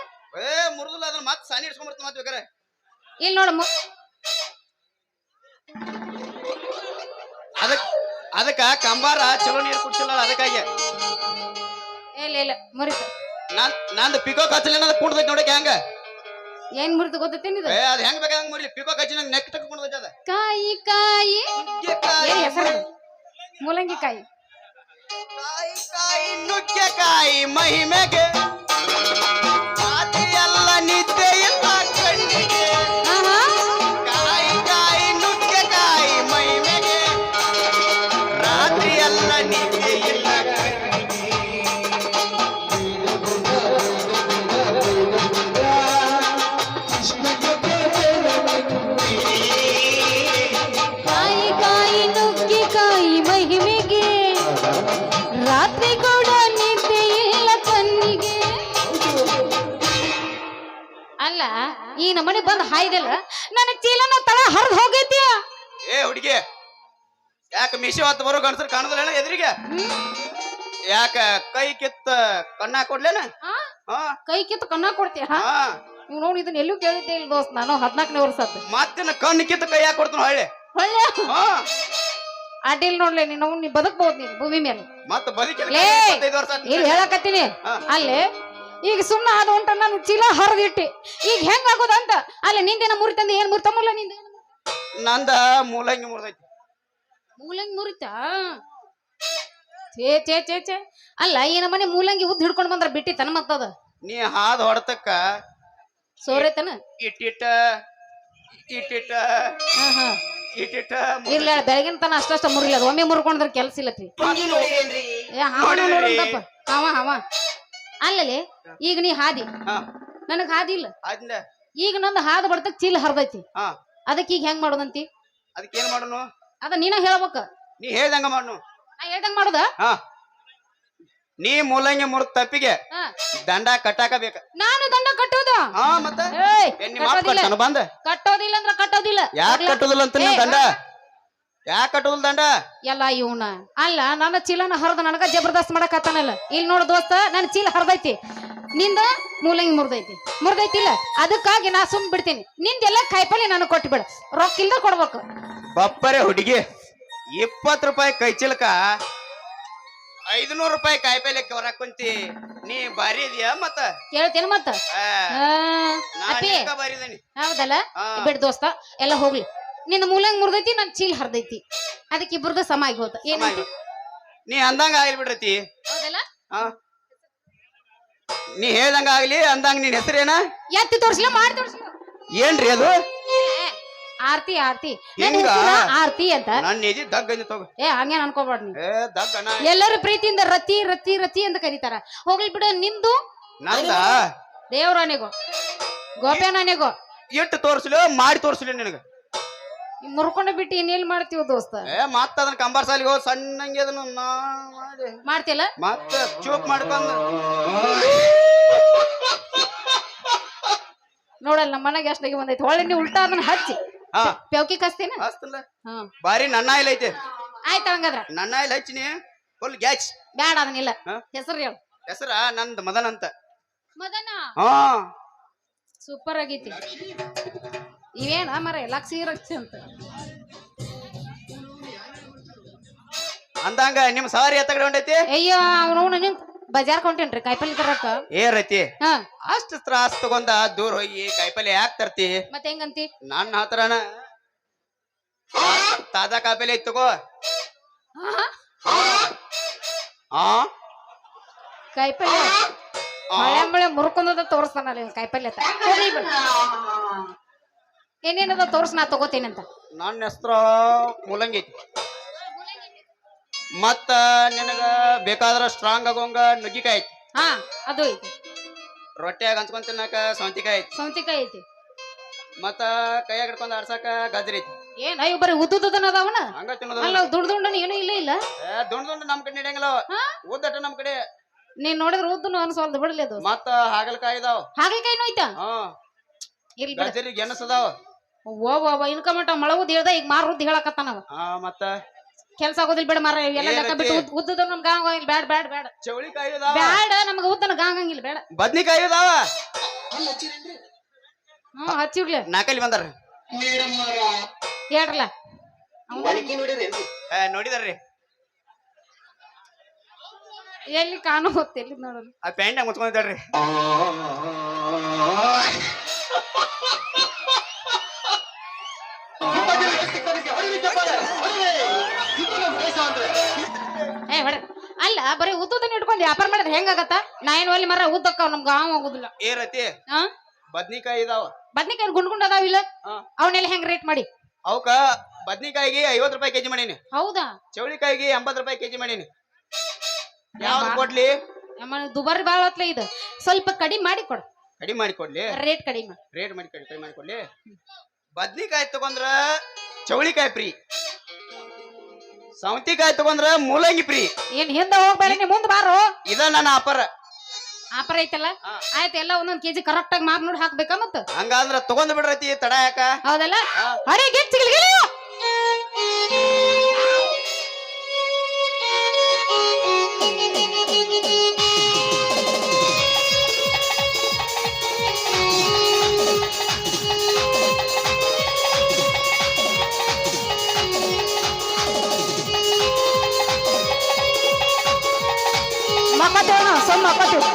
ಮುರಿದಿಲ್ಲ ಅದನ್ನ ಮತ್ತೆ ಸಾನಿ ಇಡ್ಸ್ಕೊಂಡ್ಬರ್ತೀನಿ ಮತ್ತೆ ಬೇಕಾರೆ. ಇಲ್ಲಿ ನೋಡ ಅದಕ್ಕ ಕಂಬಾರ ಚಲೋ ನೀರು ಕುಡ್ಸಿಲ್ಲ ಅದಕ್ಕಾಗಿ ಇಲ್ಲ ಮುರಿತ ನಂದು ಪಿಕೋ ಕಚ್ಚಲಿ ಅನ್ನೋದು ಕುಡ್ದೈತಿ ನೋಡಕ್ಕೆ ಹೆಂಗ ಏನ್ ಮುರಿದು ಗೊತ್ತೇನಿದು ಅದ್ ಹೆಂಗ್ ಬೇಕಾದಂಗ ಮುರ್ಲಿ ಪಿಕೋ ಕಚ್ಚಿ ನಂಗೆ ನೆಕ್ ತಕ್ಕ ಕುಡ್ದೈತಿ ಅದ ಕಾಯಿ ಕಾಯಿ ಏನ್ ಹೆಸರು ಮೂಲಂಗಿ ಕಾಯಿ ಕಾಯಿ ನುಗ್ಗೆಕಾಯಿ ಮಹಿಮೆಗೆ ಎಲ್ಲ ನಿದ್ದೆ ಇಲ್ಲ ಕಣ್ಣಿಗೆ ಕಾಯಿ ಕಾಯಿ ನುಗ್ಗೆಕಾಯಿ ಮಹಿಮೆಗೆ ರಾತ್ರಿ ಎಲ್ಲ ನಿದ್ದೆ ಇಲ್ಲ ಕಾಯಿ ಕಾಯಿ ನುಗ್ಗೆಕಾಯಿ ಮಹಿಮೆಗೆ ರಾತ್ರಿ ಕೂಡ ನಿದ್ದೆ ಇಲ್ಲ ಕಣ್ಣಿಗೆ. ಅಲ್ಲ ಈ ನಮ್ಮನೆ ಬಂದ್ ಹಾಯ್ದಲ್ಲ ನನ್ನ ಚೀಲನ ತಳ ಹರಿದು ಹೋಗೈತಿ. ಏ ಹುಡುಗಿ ಯಾಕ ಮಿಶಿ ಹೊತ್ತು ಬರೋ ಗಂಡಸರು ಕಾಣುದಿಲ್ಲ ಎದುರಿಗೆ ಯಾಕ ಕೈ ಕಿತ್ತ ಕಣ್ಣ ಕೊಡ್ಲೇನ ಕೈ ಕಿತ್ತು ಕಣ್ಣ ಕೊಡ್ತೀಯ ನೀವು ನೋಡಿ ಇದನ್ನ ಎಲ್ಲೂ ಕೇಳಿದ್ದೆ ಇಲ್ಲ ದೋಸ್ತ್ ನಾನು 14ನೇ ವರ್ಷ ಆತು ಮತ್ತಿನ ಕಣ್ಣು ಕಿತ್ತ ಕೈ ಯಾಕೆ ಕೊಡ್ತಾನ ಹೊಳ್ಳೆ ಒಳ್ಳೆ ಅಡ್ಡಿಲ್ ನೋಡ್ಲೆ ನೀ ಬದುಕ್ಬಹುದು ನೀನು ಭೂಮಿ ಮೇಲೆ ಮತ್ತ ಬದುಕಿದ ಲೇ 25 ವರ್ಷ ಆತು. ಇಲ್ಲಿ ಹೇಳಕತ್ತೀನಿ ಅಲ್ಲೇ ಈಗ ಸುಮ್ಮನೆ ಆದ ಉಂಟ ನಾನು ಚೀಲ ಹರಿದಿಟ್ಟಿ ಈಗ ಹೆಂಗ್ ಆಗೋದಂತ ಅಲ್ಲ ನಿಂದೇನ ಮುರಿತಂದ ಏನ್ ಮುರಿತಮ್ಮಲ್ಲ ನಿಂದ ನಂದ ಮೂಲಂಗಿ ಮುರಿದೈತಿ ಮೂಲಂಗಿ ಮುರಿತಾ ಚೇ ಅಲ್ಲ ಈ ನಮ್ಮನೆ ಮೂಲಂಗಿ ಉದ್ದ ಹಿಡ್ಕೊಂಡ್ ಬಂದ್ರ ಬಿಟ್ಟಿತನ ಮತ್ತದ ನೀ ಹಾದ್ ಹೊಡ್ತಕ್ಕ ಸೋರೇತನ ಇಟ್ಟಿಟ್ಟ ಇರ್ಲ ಬೆಳಗಿನ ತನ ಅಷ್ಟಷ್ಟ ಮುರಿಲ್ಲ ಅದು ಒಮ್ಮೆ ಮುರ್ಕೊಂಡ್ರ ಕೆಲ್ಸ ಇಲ್ಲತ್ರಿ ಹವ ಅಲ್ಲಲ್ಲಿ ಈಗ ನೀ ಹಾದಿ ನನಗ್ ಹಾದಿ ಇಲ್ಲ ಈಗ ನಂದು ಹಾದ ಬಡ್ತಕ್ ಚೀಲ ಹರ್ದೈತಿ ಅದಕ್ಕೆ ಈಗ ಹೆಂಗ್ ಮಾಡೋದಂತಿ ಅದಕ್ಕೆ ಏನ್ ಮಾಡೋನು ಅದ ನೀನ ಹೇಳ್ಬೇಕ ನೀ ಹೇಳ್ದಂಗ ಮಾಡ್ನು ನಾ ಹೇಳ್ದಂಗ ಮಾಡುದ ನೀ ಮೂಲಂಗಿ ಮುರಿದ ತಪ್ಪಿಗೆ ದಂಡ ಕಟ್ಟಾಕ ಬೇಕ ನಾನು ದಂಡ ಕಟ್ಟೋದು ಮತ್ತೆ ಬಂದ ಕಟ್ಟೋದಿಲ್ಲ ಅಂದ್ರ ಕಟ್ಟೋದಿಲ್ಲ ಯಾಕೆ ಕಟ್ಟೋದಿಲ್ಲ ಅಂತ ನೀನ್ ದಂಡ ಯಾಕೆ ಕಟ್ಟೋದಿಲ್ಲ ದಂಡ ಎಲ್ಲ ಇವನ ಅಲ್ಲ ನನ್ನ ಚೀಲನ ಹರಿದ ನನಗ ಜಬರ್ದಸ್ತ್ ಮಾಡಕತ್ತಾನಲ್ಲ ಇಲ್ಲಿ ನೋಡು ದೋಸ್ತ ನನ್ನ ಚೀಲ ಹರಿದೈತಿ ನಿಂದ ಮೂಲಂಗಿ ಮುರಿದೈತಿಲ್ಲ ಅದಕ್ಕಾಗಿ ನಾ ಸುಮ್ ಬಿಡ್ತೀನಿ ನಿಂದೆಲ್ಲ ಕಾಯಿಪಲ್ಲೆ ನನಗ್ ಕೊಟ್ಬಿಡ ರೊಕ್ಕ ಇಲ್ದ ಕೊಡ್ಬೇಕು ಬಪ್ಪರೆ ಹುಡುಗಿ 20 ರೂಪಾಯಿ ಕೈ ಚೀಲಕ 500 ರೂಪಾಯಿ ಕಾಯಿಪಲ್ಲೆ ಹೊರಕ್ ಕುಂತಿ ನೀ ಬಾರಿ ಇದೆಯಾ ಮತ್ತ ಕೇಳ್ತೇನ ಮತ್ತ ಬಾರಿದೀನಿ ಹೌದಲ್ಲ ಬಿಡ್ ದೋಸ್ತ ಎಲ್ಲ ಹೋಗ್ಲಿ ನಿಂದ ಮೂಲಂಗಿ ಮುರಿದೈತಿ ನನ್ ಚೀಲ ಹರಿದೈತಿ ಅದಕ್ಕೆ ಇಬ್ಬರದ ಸಮ ಆಗಿ ಹೋತ ಏನ ನೀ ಅಂದಂಗ ಆಗ್ಲಿ ಬಿಡ್ರತಿ ಹೌದಲ್ಲ ನೀ ಹೇಳ್ದಂಗ ಆಗ್ಲಿ ಅಂದಂಗ ನಿನ್ ಹೆಸರೇನ ಎತ್ತಿ ತೋರ್ಸ್ಲ ಮಾಡಿ ತೋರ್ಸ್ಲ ಏನ್ರಿ ಅದು ಆರ್ತಿ ಆರ್ತಿ ಅಂತ ನನ್ನ ಎದಿ ದಗ್ಗಂದಿ ತಗೋ ಹಂಗೇನ್ ಅನ್ಕೋಬೇಡ ನೀ ದಗ್ಗನ ಎಲ್ಲರೂ ಪ್ರೀತಿಯಿಂದ ರತಿ ಅಂತ ಕರೀತಾರ ಹೋಗ್ಲಿ ಬಿಡು ನಿಂದು ನಂದ ದೇವ್ರಾನೆಗೋ ಗೋಪ್ಯಾನಾನೆಗೋ ಎಷ್ಟು ತೋರ್ಸ್ಲಿ ಮಾಡಿ ತೋರ್ಸ್ಲಿ ನಿನಗ ಮುರ್ಕೊಂಡ ಬಿಟ್ಟು ಇನ್ನೇಲ್ ಮಾಡ್ತೀವ ದೋಸ್ತ ಮತ್ತ ಅದನ್ನ ಕಂಬಾರ್ ಸಾಲಿಗೆ ಹೋಗಿ ಸಣ್ಣಂಗೆ ಅದನ್ನ ಮಾಡ್ತಿಲ್ಲ ಮತ್ತ ಚೂಪ್ ಮಾಡ್ಕೊಂಡ್ ನೋಡಲ್ಲ ನಮ್ಮ ಮನೆಗೆ ಎಷ್ಟಾಗಿ ಬಂದೈತಿ ಹೊಳ್ಳಿ ನೀವು ಉಲ್ಟಾ ಅದನ್ನ ಹಚ್ಚಿ ಪ್ಯಾವ್ಕಿ ಕಸ್ತೀನ ಬಾರಿ ನನ್ನ ಆಯಿಲ್ ಐತೆ ಆಯ್ತ ಹಂಗಾದ್ರ ನನ್ನ ಆಯಿಲ್ ಹಚ್ಚಿನಿ ಫುಲ್ ಗ್ಯಾಚ್ ಬ್ಯಾಡ ಅದನ್ನಿಲ್ಲ ಹೆಸರು ಹೇಳು ಹೆಸರ ನಂದ್ ಮದನ್ ಅಂತ ಮದನ ಸೂಪರ್ ಆಗೈತಿ ಇವೇನ ಮರ ಲಕ್ಷ ಅಂತ ಅಂದಂಗ ನಿಮ್ ಸಾರಿ ಎತ್ತಗಡೆ ಹೊಂಟೈತಿ ಅಯ್ಯೋ ಅವನು ನಿನ್ ಬಜಾರ್ ಕೊಂಟೇನ್ರಿ ಕಾಯಿಪಲ್ಲೆ ತರಕ ಏ ರೈತಿ ಅಷ್ಟು ತ್ರಾಸ್ ತಗೊಂಡ ದೂರ ಹೋಗಿ ಕಾಯಿಪಲ್ಲೆ ಯಾಕೆ ತರ್ತಿ ಮತ್ತೆ ಹೆಂಗಂತಿ ನನ್ನ ಹತ್ರನ ತಾಜಾ ಕಾಯಿಪಲ್ಲೆ ಐತ್ ತಗೋ ಕಾಯಿಪಲ್ಲೆ ಮಳೆ ಮುರ್ಕೊಂಡದ ತೋರಿಸ್ತಾನಲ್ಲ ಕಾಯಿಪಲ್ಲೆ ಏನೇನದ ತೋರ್ಸ್ ನಾ ತಗೋತೇನಂತ ನನ್ನ ಹೆಸರು ಮೂಲಂಗಿ ಐತಿ ಮತ್ತ ನಿನಗ ಬೇಕಾದ್ರ ಸ್ಟ್ರಾಂಗ್ ಆಗೋಂಗ ನುಗ್ಗಿಕಾಯಿ ಐತಿ ಅದು ಐತಿ ರೊಟ್ಟಿಯಾಗ ಹಂಚ್ಕೊಂಡ್ ತಿನ್ನಕ ಸೌಂತಿಕಾಯಿ ಐತಿ ಮತ್ತ ಕೈಯಾಗ ಹಿಡ್ಕೊಂಡ್ ಆಡ್ಸಾಕ ಗಜ್ರಿ ಐತಿ ಏನ್ ಅಯ್ಯೋ ಬರೀ ಉದ್ದುದನ ಅದಾವನ ಹಂಗ ತಿನ್ನೋದ ಅಲ್ಲ ದುಡ್ಡು ಏನೂ ಇಲ್ಲ ದುಂಡ್ ನಮ್ ಕಡೆ ನಡೆಯಂಗಿಲ್ಲ ಉದ್ದಟ ನಮ್ ಕಡೆ ನೀನ್ ನೋಡಿದ್ರ ಉದ್ದನು ಅನ್ಸೋಲ್ದು ಬಿಡ್ಲಿ ಅದು ಮತ್ತ ಹಾಗಲಕಾಯಿ ಇದಾವ ಹಾಗಲಕಾಯಿನೂ ಐತಾ ಇರ್ಲಿ ಗಜ್ರಿ ಗೆಣಸ್ ಅದಾವ ಇನ್ಕಮಟ ಮಳಗುದ್ ಹೇಳ್ದ ಈಗ ಮಾರುದ್ ಹೇಳಕತ್ತಾನವ ಮತ್ತ ಕೆಲ್ಸ ಆಗೋದಿಲ್ಲ ಬೇಡ ಮಾರ ಎಲ್ಲ ಲೆಕ್ಕ ಬಿಟ್ಟು ಉದ್ದದ ನಮ್ಗೆ ಆಗಂಗಿಲ್ಲ ಬೇಡ ಚವಳಿಕಾಯಿ ಬೇಡ ನಮ್ಗೆ ಉದ್ದನ ಗಾಂಗಂಗಿಲ್ಲ ಬೇಡ ಬದ್ನಿಕಾಯಿ ಇದಾವ ಹ್ಮ್ ಹಚ್ಚಿಡ್ಲಿ ನಾಲ್ಕಲ್ಲಿ ಬಂದಾರ ಹೇಳ್ರಲ್ಲ ನೋಡಿದಾರ್ರಿ ಎಲ್ಲಿ ಕಾಣೋ ಹೊತ್ತಿಲ್ಲ ನೋಡ್ರಿ ಆ ಪ್ಯಾಂಟ್ ಮುಚ್ಕೊಂಡಿದ್ದಾರ್ರಿ ಏ ಹೊಡ ಅಲ್ಲ ಬರೀ ಉದ್ದದನ್ನ ಇಟ್ಕೊಂಡು ವ್ಯಾಪಾರ ಮಾಡಿದ್ರೆ ಹೆಂಗಾಗತ್ತ ನಾ ಏನ್ ಒಲ್ಲಿ ಮರ ಉದ್ದಕ್ಕವ್ ನಮ್ಗೆ ಗಾಂವ್ ಆಗುದಿಲ್ಲ ಏ ರತಿ ಹಾ ಬದ್ನಿಕಾಯಿ ಇದಾವ ಬದ್ನಿಕಾಯಿ ಗುಂಡ್ ಅದಾವಿಲ್ಲ ಅವನ್ನೆಲ್ಲ ಹೆಂಗ್ ರೇಟ್ ಮಾಡಿ ಅವಕ್ಕ ಬದ್ನಿಕಾಯಿಗೆ 50 ರೂಪಾಯಿ ಕೆಜಿ ಮಾಡೀನಿ ಹೌದಾ ಚೌಳಿಕಾಯಿಗೆ 80 ರೂಪಾಯಿ ಕೆಜಿ ಮಾಡೀನಿ ಯಾವ್ದು ಕೊಡ್ಲಿ ದುಬಾರಿ ಬಾಳ ಹೊತ್ಲೆ ಇದು ಸ್ವಲ್ಪ ಕಡಿಮೆ ಮಾಡಿ ಕೊಡು ಕಡಿಮೆ ಮಾಡಿ ಕೊಡ್ಲಿ ರೇಟ್ ಕಡಿಮೆ ರೇಟ್ ಮಾಡಿ ಕಡಿಮೆ ಮಾಡಿ ಕೊಡ್ಲಿ ಬದ್ನಿಕಾಯಿ ತಗೊಂಡ್ರ ಚೌಳಿಕಾಯಿ ಫ್ರೀ ಸೌತಿಕಾಯಿ ತಗೊಂಡ್ರ ಮೂಲಂಗಿ ಫ್ರೀ ಏನ್ ಹಿಂದ ಹೋಗ್ಬೇಡ ನೀ ಮುಂದ್ ಬಾರೋ ಇದ ನನ್ನ ಆಫರ್ ಆಫರ್ ಐತಲ್ಲ ಆಯ್ತು ಎಲ್ಲ ಒಂದೊಂದ್ ಕೆಜಿ ಕರೆಕ್ಟ್ ಆಗಿ ಮಾಪ್ ನೋಡಿ ಹಾಕ್ಬೇಕಾ ಮತ್ತ ಹಂಗಂದ್ರ ತಗೊಂಡ್ ಬಿಡ್ರತಿ ತಡ ಯಾಕ ಹೌದಲ್ಲ ಅರೆ ಗೆಚ್ಚಿಗಿಲಿಗಿಲಿಯೋ ಮಕ್ಕತ್ತೇವನ ಸೊಮ್ಮ ಮಕ್ಕತ್ತೇವ್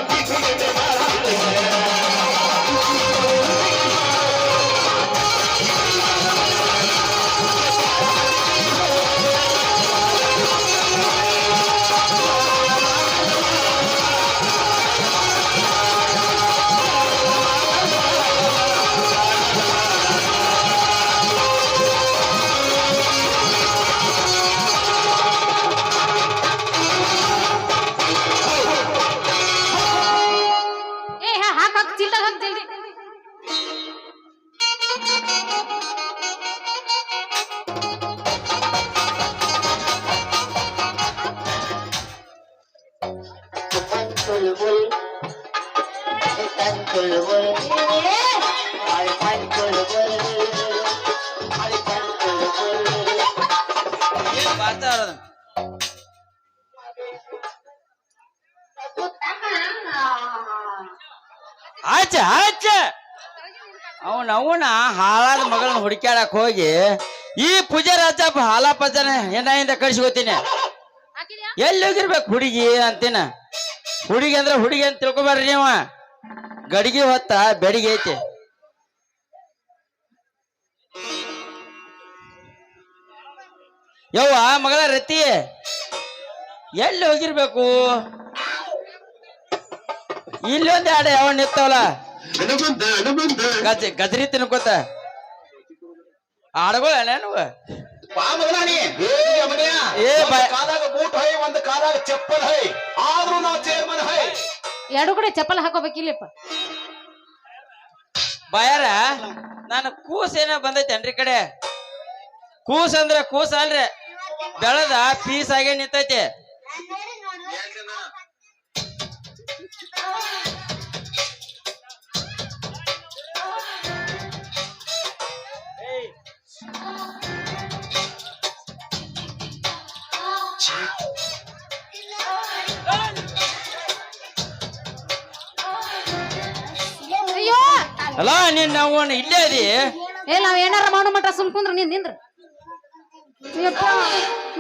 Big ಏನ್ ಬರ್ತಾರ ಆಚ ಆಚ ಅವನ ಹಾಳಾದ ಮಗಳನ್ನ ಹುಡುಕ್ಯಾಡಕ್ ಹೋಗಿ ಈ ಪೂಜೆ ರಾಜಪ್ಪ ಹಾಲ ಪಜನ ಏನಾಯಿಂದ ಕಳ್ಸಿಗೋತೀನಿ ಎಲ್ಲಿ ಹೋಗಿರ್ಬೇಕು ಹುಡುಗಿ ಅಂತೀನ ಹುಡುಗಿ ಅಂದ್ರೆ ಹುಡುಗಿ ಅಂತ ತಿಳ್ಕೊಬಾರ್ರಿ ನೀವ ಗಡಿಗೆ ಹೊತ್ತ ಬೆಡಿಗೆ ಐತಿ ಯವ್ವ ಮಗಳ ರತಿ ಎಲ್ಲಿ ಹೋಗಿರ್ಬೇಕು ಇಲ್ಲೊಂದು ಆಡ ಯಾವ ನಿಂತವಲ್ಲ ಗಜರಿ ತಿನ್ಕೋತ ಆಡಗಳು ಅಲ್ಲೇನು ಏ ಕಾದಾಗ ಬೂಟ್ ಹೈ ಒಂದು ಕಾದಾಗ ಚಪ್ಪಲ್ ಹೈ ಆದ್ರೂ ನಾವು ಚೇರ್ಮನ್ ಹೈ ಎರಡು ಕಡೆ ಚಪ್ಪಲ್ ಹಾಕೋಬೇಕಿಲ್ಲಪ್ಪ. ಬಾಯಾರ ನಾನು ಕೂಸ್ ಏನೋ ಬಂದೈತೇನ್ರಿ ಕಡೆ ಕೂಸ್ ಅಂದ್ರ ಕೂಸ್ ಅಲ್ರಿ ಬೆಳದ ಪೀಸ್ ಆಗೇ ನಿಂತೈತಿ ಅಯ್ಯೋ ಅಲ್ಲ ನೀನ್ ನಾವು ಇಲ್ಲೇ ಅದಿ ಏ ನಾವ್ ಏನಾರ ಮಾಡೋ ಮಟ್ಟ ಸುಮ್ಕುಂದ್ರ ನೀನ್ ನಿಂದ್ರ. ಯಪ್ಪ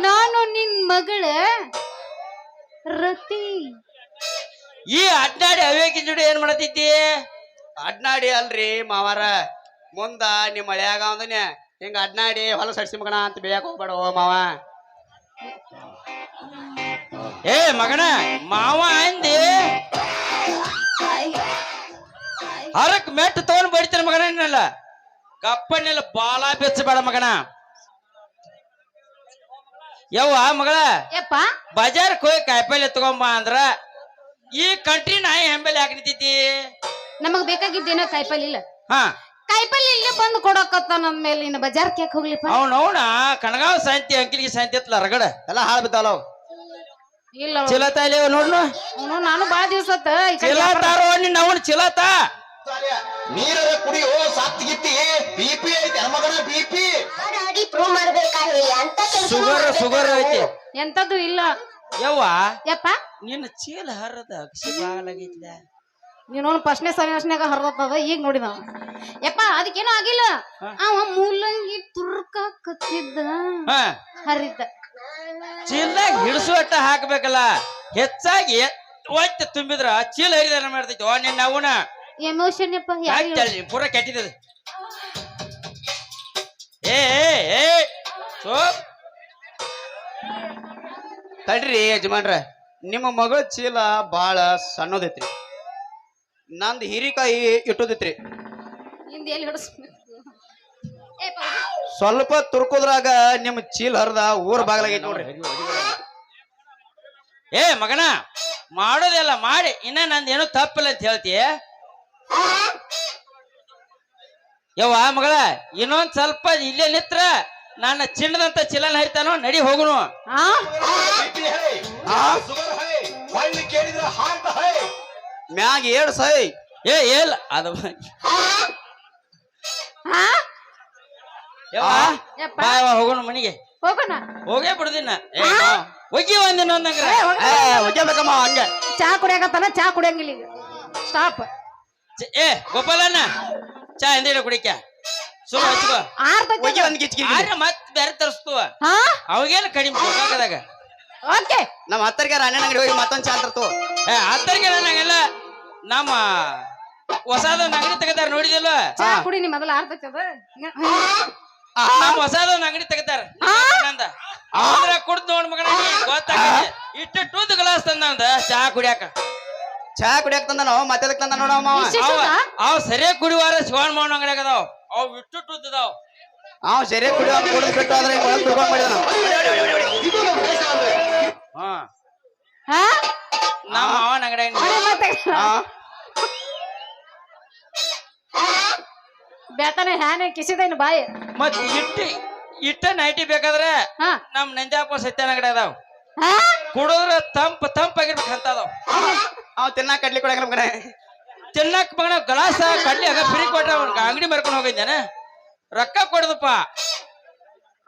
ನಾನು ನಿನ್ ಮಗಳ ರತಿ. ಈ ಅಡ್ಡಾಡಿ ಅವೇಕಿನ ಜೋಡಿ ಏನ್ ಮಾಡತೈತಿ ಅಡ್ನಾಡಿ ಅಲ್ರಿ ಮಾವಾರ ಮುಂದ ನಿಮ್ಮ ಮಳ್ಯಾಗ ಅವನೇ ಹಿಂಗ ಅಡ್ನಾಡಿ ಹೊಲ ಸಡ್ಸಿ ಮಗಣ ಅಂತ ಬೇಯಕ್ ಹೋಗ್ಬೇಡ ಮಾವ ಏ ಮಗನ ಮಾವ ಅಂದಿ ಹರಕ್ ಮೆಟ್ಟು ತಗೊಂಡ್ ಬಡಿತಾನ ಮಗನಲ್ಲ ಕಪ್ಪನ್ನೆಲ್ಲ ಬಾಳ ಬೆಚ್ಚಬೇಡ ಮಗನ ಯವ್ವ ಮಗಳ ಯಪ್ಪ ಬಜಾರ್ಕ್ ಹೋಗಿ ಕಾಯಿಪಲ್ಲೆ ತಗೊಂಬ ಅಂದ್ರ ಈ ಕಂಟ್ರಿ ನಾಯಿ ಹೆಂಬೆಲೆ ಯಾಕೆ ನಿಂತೈತಿ ನಮಗ್ ಬೇಕಾಗಿದ್ದೇನೋ ಕಾಯಿಪಲ್ಲೆ ಇಲ್ಲ. ಹಾ ಕಾಯಿಪಲ್ಲೆ ಇಲ್ಲೇ ಬಂದು ಕೊಡಕತ್ತ ನಮ್ ಮೇಲೆ ಇನ್ನು ಬಜಾರ್ಕ್ಕೆ ಯಾಕೆ ಹೋಗ್ಲಿಪ್ಪ? ಅವನವನ ಕಣಗಾವ್ ಸಾಂತಿ ಅಂಕಿಲಿಗೆ ಸಾಂತಿ ಎತ್ತಲ ರಗಡ ಎಲ್ಲ ಹಾಳು ಬಿದ್ದಾವ ಇಲ್ಲ ಚಿಲತಾಲಿ ನೋಡ್ನು ಅವ್ನು ನಾನು ಬಾಳ ದಿವಸ ಚಿಲತಾರೋ ನಿನ್ನ ಅವನ್ ಚಿಲತ ನೀರರ ಕುಡಿಯೋ ಸತ್ತಿಗಿತ್ತಿ ಬಿಪಿ ಐತಿ ಮಗನ ಬಿಪಿ ಶುಗರ್ ಐತಿ ಎಂತದ್ದು ಇಲ್ಲ. ಯವ್ವ ಯಪ್ಪ ನಿನ್ನ ಚೀಲ ಹರದ ಅಕ್ಷಿ ಬಾಗಲಾಗೈತ್ಲ ನೀನು ಫಸ್ಟ್ನೇ ಸನ್ಯಾಸನ್ಯಾಗ ಹರಿದತ್ತದ ಈಗ ನೋಡಿದ ಯಪ್ಪ ಅದಕ್ಕೇನೋ ಆಗಿಲ್ಲ. ಅವ ಮೂಲಂಗಿ ತುರ್ಕತ್ತಿದ್ದ ಹಾ ಹರಿದ್ದ. ಚೀಲದಾಗ ಹಿಡಿಸುವಟ್ಟ ಹಾಕ್ಬೇಕಲ್ಲ ಹೆಚ್ಚಾಗಿ ಒತ್ತ ತುಂಬಿದ್ರ ಚೀಲ ಹರಿದಾರ ಮಾಡ್ತೈತಿ ಓ ನಿನ್ನ ಅವನ ಎಮೋಷನ್ ಯಪ್ಪ ಯಾರು ಪೂರ ಕೆಟ್ಟಿದ ಏ ಸೋಪ್ ತಡ್ರಿ ಯಜಮಾನ್ರ ನಿಮ್ಮ ಮಗಳ ಚೀಲ ಬಾಳ ಸಣ್ಣದೈತ್ರಿ ನಂದು ಹೀರಿಕಾಯಿ ಇಟ್ಟೋದೈತ್ರಿ ಹಿಂದೆ ಎಲ್ಲಿ ಹಿಡಿಸ್ಬೇಕು? ಸ್ವಲ್ಪ ತುರ್ಕೋದ್ರಾಗ ನಿಮ್ಮ ಚೀಲ ಹರ್ದ ಊರ್ ಬಾಗ್ಲಾಗೈತಿ ನೋಡ್ರಿ ಏ ಮಗನ ಮಾಡೋದೆಲ್ಲ ಮಾಡಿ ಇನ್ನ ನಂದೇನು ತಪ್ಪಿಲ್ಲ ಅಂತ ಹೇಳ್ತೀಯ ಯವ್ವ ಮಗಳ ಇನ್ನೊಂದ್ ಸ್ವಲ್ಪ ಇಲ್ಲೇ ನಿತ್ರ ನನ್ನ ಚಿನ್ನದಂತ ಚಿಲ್ಲನ್ ಹರಿತಾನೋ ನಡಿ ಹೋಗುನು ಬಿಪಿ ಹೈ ಶುಗರ್ ಹೈ ಹೊಳ್ಳಿ ಕೇಳಿದ್ರೆ ಹಾರ್ಟ್ ಹೈ ಮ್ಯಾಗ ಏಳ್ ಸೈ ಏ ಏಲ್ ಅದು ಯವ್ವ ಯಪ್ಪ. ಬಾ ಯವ್ವ, ಹೋಗೋಣ ಮನಿಗೆ ಹೋಗೋಣ ಹೋಗೇ ಬಿಡುದಿನ ಒಗ್ಗಿ ಒಂದಿನ ಒಂದಂಗ್ರ ಒಗ್ಯಬೇಕಮ್ಮ ಹಂಗ ಚಾ ಕುಡಿಯಾಕತ್ತಾನ ಚಾ ಕುಡಿಯಂಗಿಲ್ಲ ಈಗ ಸ್ಟಾಪ್. ಏ ಗೋಪಾಲಣ್ಣ ಚಾ ಎಂದೇಳ ಕುಡಿಕ ಸುಮ್ಮ ಹಚ್ಕೋ ಒಗ್ಯ ಒಂದ್ ಕಿಚ್ಕಿ ಆದ್ರೆ ಮತ್ ಬೇರೆ ತರಿಸ್ತುವ ಹಾ ಅವಾಗೇನು ಕಡಿಮೆ ಗೋಕಾಕದಾಗ ಓಕೆ ನಮ್ಮ ಹತ್ತರ್ಗಾರ ಅಣ್ಣನ ಅಂಗಡಿ ಹೋಗಿ ಮತ್ತೊಂದ್ ಚಾ ತರ್ತು ಏ ಹತ್ತರಿಗೆ ನಂಗೆಲ್ಲ ನಮ್ಮ ಹೊಸದೊಂದು ಅಂಗಡಿ ತೆಗತಾರ ನೋಡಿದಿಲ್ಲ ಚಾ ಕುಡಿ ನೀ ಮೊದಲ ಆರ್ತೈತಿ ಅದ ನಮ್ಮ ಹೊಸದೊಂದು ಅಂಗಡಿ ತೆಗತಾರ ಆದ್ರ ಕುಡ್ದು ನೋಡ್ ಮಗನ ಗೊತ್ತಾಗತ್ತೆ ಇಟ್ಟು ಟೂತ್ ಗ್ಲಾಸ್ ತಂದ ಚಾ ಕುಡಿಯಾಕ ಚಾ ಕುಡಿಯಕ್ ತಂದ ನಾವು ಮತ್ತೆ ತಂದ ನೋಡವ ಮಾವ ಅವ್ ಸರಿಯಾಗಿ ಕುಡಿವಾರ ಶಿವನ್ ಮಾವನ ಅಂಗಡಿ ಅದಾವ ಅವ್ ಇಟ್ಟು ಟೂತ್ ಅದಾವ ಅವ್ ಸರಿ ಕುಡಿಯೋ ಕುಡಿದ್ ಬಿಟ್ಟು ಆದ್ರೆ ಒಳಗ್ ತುರ್ಕೊಂಡ್ ಮಾಡಿದ ನಾವು ಹಾ ಹಾ ನಮ್ಮ ಮಾವನ ಅಂಗಡಿ ಮತ್ತೆ ಹಾ ಬೇತಾನೆ ಹ್ಯಾನೆ ಕಿಸಿದೇನು ಬಾಯಿ ಮತ್ ಇಟ್ಟ ನೈಟಿ ಬೇಕಾದ್ರೆ ಹಾ ನಮ್ ನಂಜಾಪುರ ಸತ್ಯನ ಅಂಗಡಿ ಅದಾವ ಹಾ ಕುಡಿದ್ರ ತಂಪಾಗಿರ್ಬೇಕು ಅಂತ ಅದಾವ ಅವ್ ತಿನ್ನಾಕ ಕಡ್ಲಿ ಕೊಡಂಗಿಲ್ಲ ಮಗನ ತಿನ್ನಕ್ ಮಗನ ಗ್ಲಾಸ ಕಡ್ಲಿ ಆಗ ಫ್ರೀ ಕೊಟ್ಟ ಅಂಗಡಿ ಮಾರ್ಕೊಂಡು ಹೋಗಿದ್ದಾನೆ ರೊಕ್ಕ ಕೊಡದಪ್ಪ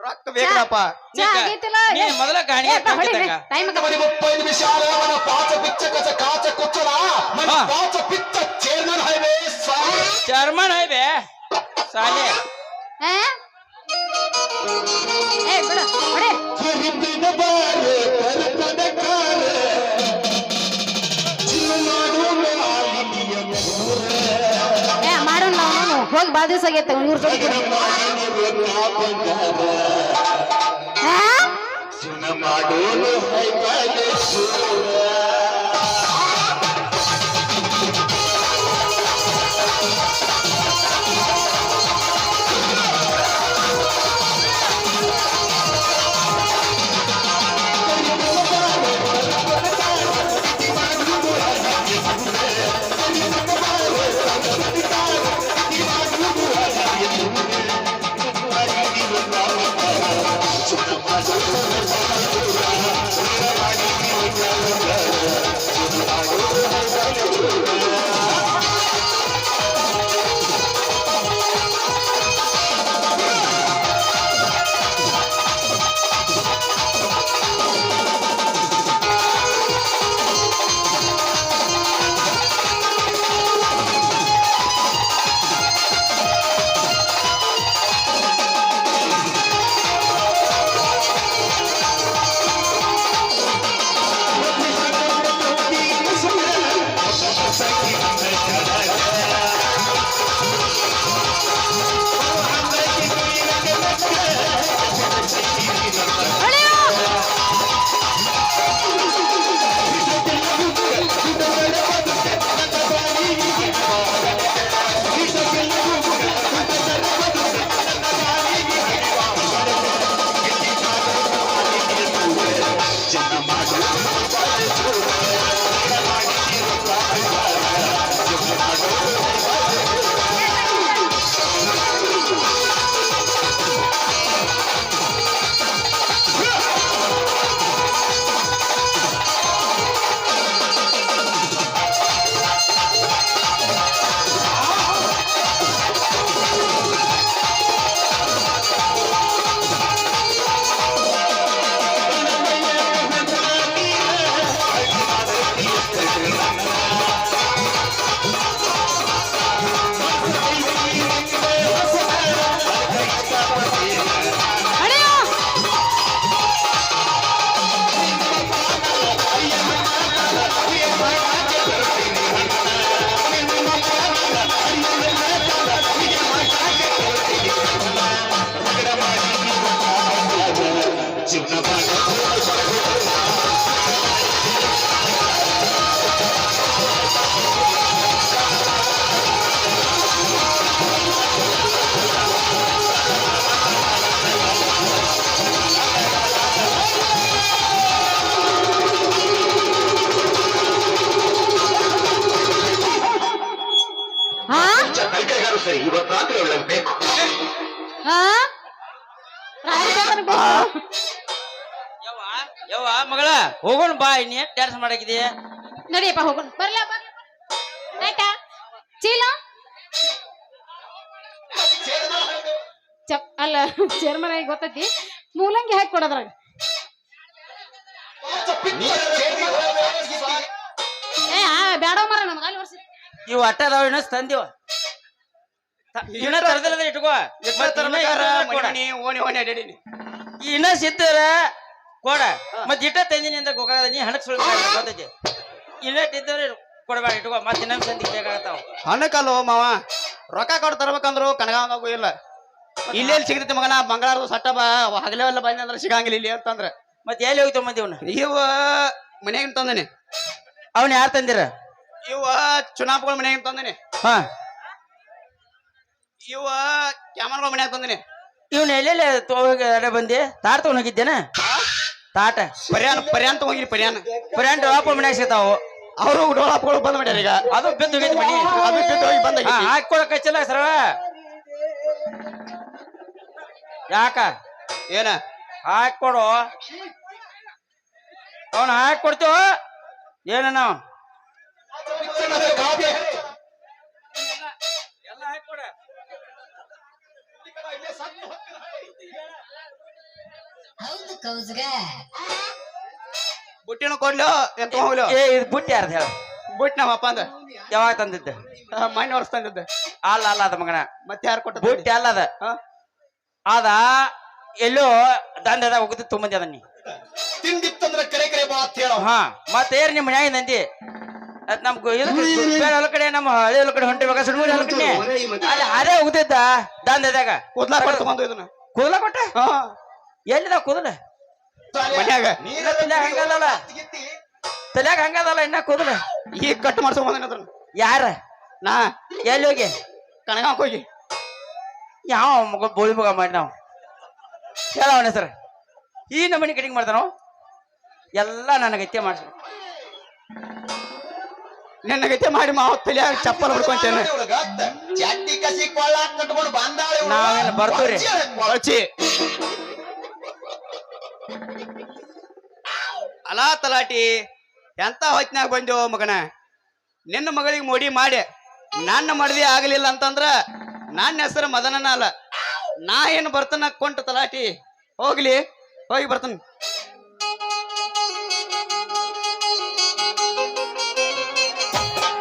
ರೊಕ್ಕ ಬೇಕಪ್ಪ ಚಾ ಆಗೈತಿಲ್ಲ ನೀ ಮೊದಲ ಗಾಣಿ ಟೈಮ್ 30 ನಿಮಿಷాలు మన పాత పిచ్చ కచ కాచ కుచ్చరా మన ఆ. పాత పిచ్చ చైర్మన్ హైవే సాయి ಚರ್ಮನ್ ಹೈಬೆ ಸಾಲೆ ಏ ಬಿಡು ಹೊಡೆ ಹಿಂದಿನ ಬಾರೆ ಕರ್ತದ ಕಾಲ ಚಿನ್ನಮಾಡು ಮಾಲಿನಿಯ ಏ ಮಾಡೋಣ ನಾವು ಹೋಗಿ ಬಾ ದಿವಸ ಆಗೈತೆ ಇವ್ರ ಜೊತೆ ಚಿನ್ನಮಾಡು ಹೈಬಾಲೇಶ್ವರ ಸರಿ ಇವತ್ತು ರಾತ್ರಿ ಒಳಗೆ ಬೇಕು ಯವ್ವ ಮಗಳ ಹೋಗೋಣ ಬಾ ನೀ ಡ್ಯಾನ್ಸ್ ಮಾಡಾಕಿದೀಯ ನಡಿಯಪ್ಪ ಹೋಗೋಣ ಬರ್ಲಾ ಆಯ್ತಾ ಚೀಲ ಅಲ್ಲ ಚೇರ್ಮನ್ ಆಗಿ ಗೊತ್ತೈತಿ ಮೂಲಂಗಿ ಹಾಕಿ ಕೊಡೋದ್ರಾಗ ಏ ಬ್ಯಾಡ ಮರ ನಮ್ಗೆ ಅಲ್ಲಿ ವರ್ಷ ಇವು ಅಟ್ಟ ಅದಾವ ಇನ್ನ ತಂದಿವ ಇನ್ನ ತರದಿಲ್ಲ ಇಟ್ಕೋ ಇನ್ನ ಸಿದ್ಧರ ಕೊಡ ಮತ್ ಇಟ್ಟ ತಂದಿನಿ ಅಂತ ಗೋಕಾಗದ ನೀ ಹಣಕ್ ಸುಳ್ಳು ಗೊತ್ತೈತಿ ಇನ್ನ ಇದ್ದವ್ರೆ ಕೊಡಬೇಡ ಇಟ್ಕೋ ಮತ್ತೆ ಇನ್ನೊಂದ್ ಸಂದಿಗೆ ಬೇಕಾಗತ್ತಾವ ಹಣಕ್ಕಲ್ಲೋ ಮಾವ ರೊಕ್ಕ ಕೊಟ್ಟು ತರ್ಬೇಕಂದ್ರು ಕನಗಾವದಾಗೂ ಇಲ್ಲ ಇಲ್ಲೆಲ್ಲಿ ಸಿಗ್ತೈತಿ ಮಗನ ಬಂಗಾರದ ಸಟ್ಟ ಹಗಲೆಲ್ಲ ಬಂದ ಅಂದ್ರೆ ಸಿಗಂಗಿಲ್ಲ ಇಲ್ಲಿ ಅಂತಂದ್ರ ಮತ್ತೆ ಎಲ್ಲಿ ಹೋಗಿ ತಗೊಂಬಂದಿ ಇವನ ಇವ ಮನೆಯಾಗಿನ ತಂದನೆ ಅವನ್ ಯಾರು ತಂದಿರ ಇವ ಚುನಾಪಗಳ ಮನೆಯಾಗಿನ ತಂದನೆ ಹಾ ಇವ ಕ್ಯಾಮರ್ಗಳ ಮನ್ಯಾಗ ತಂದನೆ ಇವನ್ ಎಲ್ಲೆಲ್ಲ ತೋಗ ಬಂದಿ ತಾಟ ತಗೊಂಡ್ ಹೋಗಿದ್ದೇನ ತಾಟ ಪರ್ಯಾನ್ ತಗೊಂಗಿರಿ ಪರ್ಯಾಂಟ ವಾಪ ಮನ್ಯಾಗ ಸಿಗ್ತಾವು ಅವರು ಡೋಳಾಪ್ಗಳು ಬಂದ್ ಮಾಡ್ಯಾರ ಈಗ ಅದು ಬಿದ್ದು ಹೋಗೈತಿ ಮನಿ ಅದು ಬಿದ್ದು ಹೋಗಿ ಬಂದ ಹಾಕೊಳಕ್ ಹಚ್ಚಲ್ಲ ಸರಳ ಯಾಕ ಏನ ಹಾಕೊಡು ಅವನ ಹಾಕಿ ಕೊಡ್ತೀವ ಏನ ನಾವು ಕಾವ್ಯ ಹೇ. ಬುಟ್ಟಿನ ಕೊಡ್ಲು ಎಂತ ಹೋಗ್ಲು ಏ ಇದು ಬುಟ್ಟಿ ಯಾರ್ದು ಹೇಳ ಬುಟ್ ನಮ್ಮ ಅಪ್ಪ ಅಂದ ಯಾವಾಗ ತಂದಿದ್ದ ಮಣ್ಣು ವರ್ಷ ತಂದಿದ್ದೆ ಅಲ್ಲ ಅಲ್ಲ ಅದ ಮಗನ ಮತ್ತೆ ಯಾರು ಕೊಟ್ಟ ಬುಟ್ಟಿ ಅಲ್ಲ ಅದ ಹಾ? ಅದ ಎಲ್ಲೋ ದಂಧದಾಗ ಹೋಗುದು ತುಂಬಂದಿ ಅದ ನೀ ತಿಂದಿತ್ತಂದ್ರ ಕರೆ ಕರೆ ಬಾ ಅಂತ ಹೇಳೋ ಹಾ ಮತ್ತೆ ಏರ್ ನಿಮ್ಮ ಮನ್ಯಾಗ ನಂದಿ ಅದ್ ನಮ್ ಬೇರೆ ಹೊಲ ಕಡೆ ನಮ್ಮ ಹಳೆ ಹೊಲ ಕಡೆ ಹೊಂಟಿವಾಗ ಸುಡ್ಮೂರಿ ಹೊಲ ಕಡೆ ಅಲ್ಲಿ ಅದೇ ಹೋಗುದಿದ್ದ ದಂಧದಾಗ ಕೂದ್ಲಾ ಕೊಡ್ತಕೊಂದು ಇದನ್ನ ಕೂದಲ ಕೊಟ್ಟ ಹಾ ಎಲ್ಲಿದಾವ ಕೂದಲ ಮನ್ಯಾಗ ತಲ್ಯಾಗ ಹಂಗದಲ್ಲ ತಲ್ಯಾಗ ಹಂಗದಲ್ಲ ಇನ್ನ ಕೂದಲ ಈಗ ಕಟ್ ಮಾಡ್ಸ್ಕೊಂಡ್ ಅದನ್ನ ಯಾರ ನಾ ಎಲ್ಲಿ ಹೋಗಿ ಕಣಗಾಕ್ ಹೋಗಿ ಯಾವ ಮಗ ಬೋಳಿ ಮಗ ಮಾಡಿ ನಾವು ಹೇಳ ಅವನ ಹೆಸರು ಈ ನಮ್ಮನಿ ಕಟಿಂಗ್ ಮಾಡ್ತಾನೋ ಎಲ್ಲ ನನಗೈತೆ ಮಾಡ್ಸ ನಿನ್ನ ಗತಿ ಮಾಡಿ ಮಾವ ತಲಿಯಾಗ ಚಪ್ಪಲ್ ಹೊಡ್ಕೊಂತೇನೆ ಚಟ್ಟಿ ಕಸಿ ಕೊಳ್ಳ ಕಟ್ಕೊಂಡು ಬಂದಾಳೆ ಇವ್ಳು. ನಾವೇನು ಬರ್ತೀವ್ರಿ? ಕೊಳಚಿ ಅಲಾ ತಲಾಟಿ ಎಂತ ಹೊತ್ನ್ಯಾಗ ಬಂದೆವು ಮಗನ ನಿನ್ನ ಮಗಳಿಗೆ ಮೋಡಿ ಮಾಡಿ ನನ್ನ ಮಡದಿ ಆಗಲಿಲ್ಲ ಅಂತಂದ್ರ ನನ್ನ ಹೆಸರು ಮದನನ ಅಲ್ಲ ನಾ ಏನು ಬರ್ತಾನ ಕೊಂಟ ತಲಾಟಿ ಹೋಗ್ಲಿ ಹೋಗಿ ಬರ್ತಾನ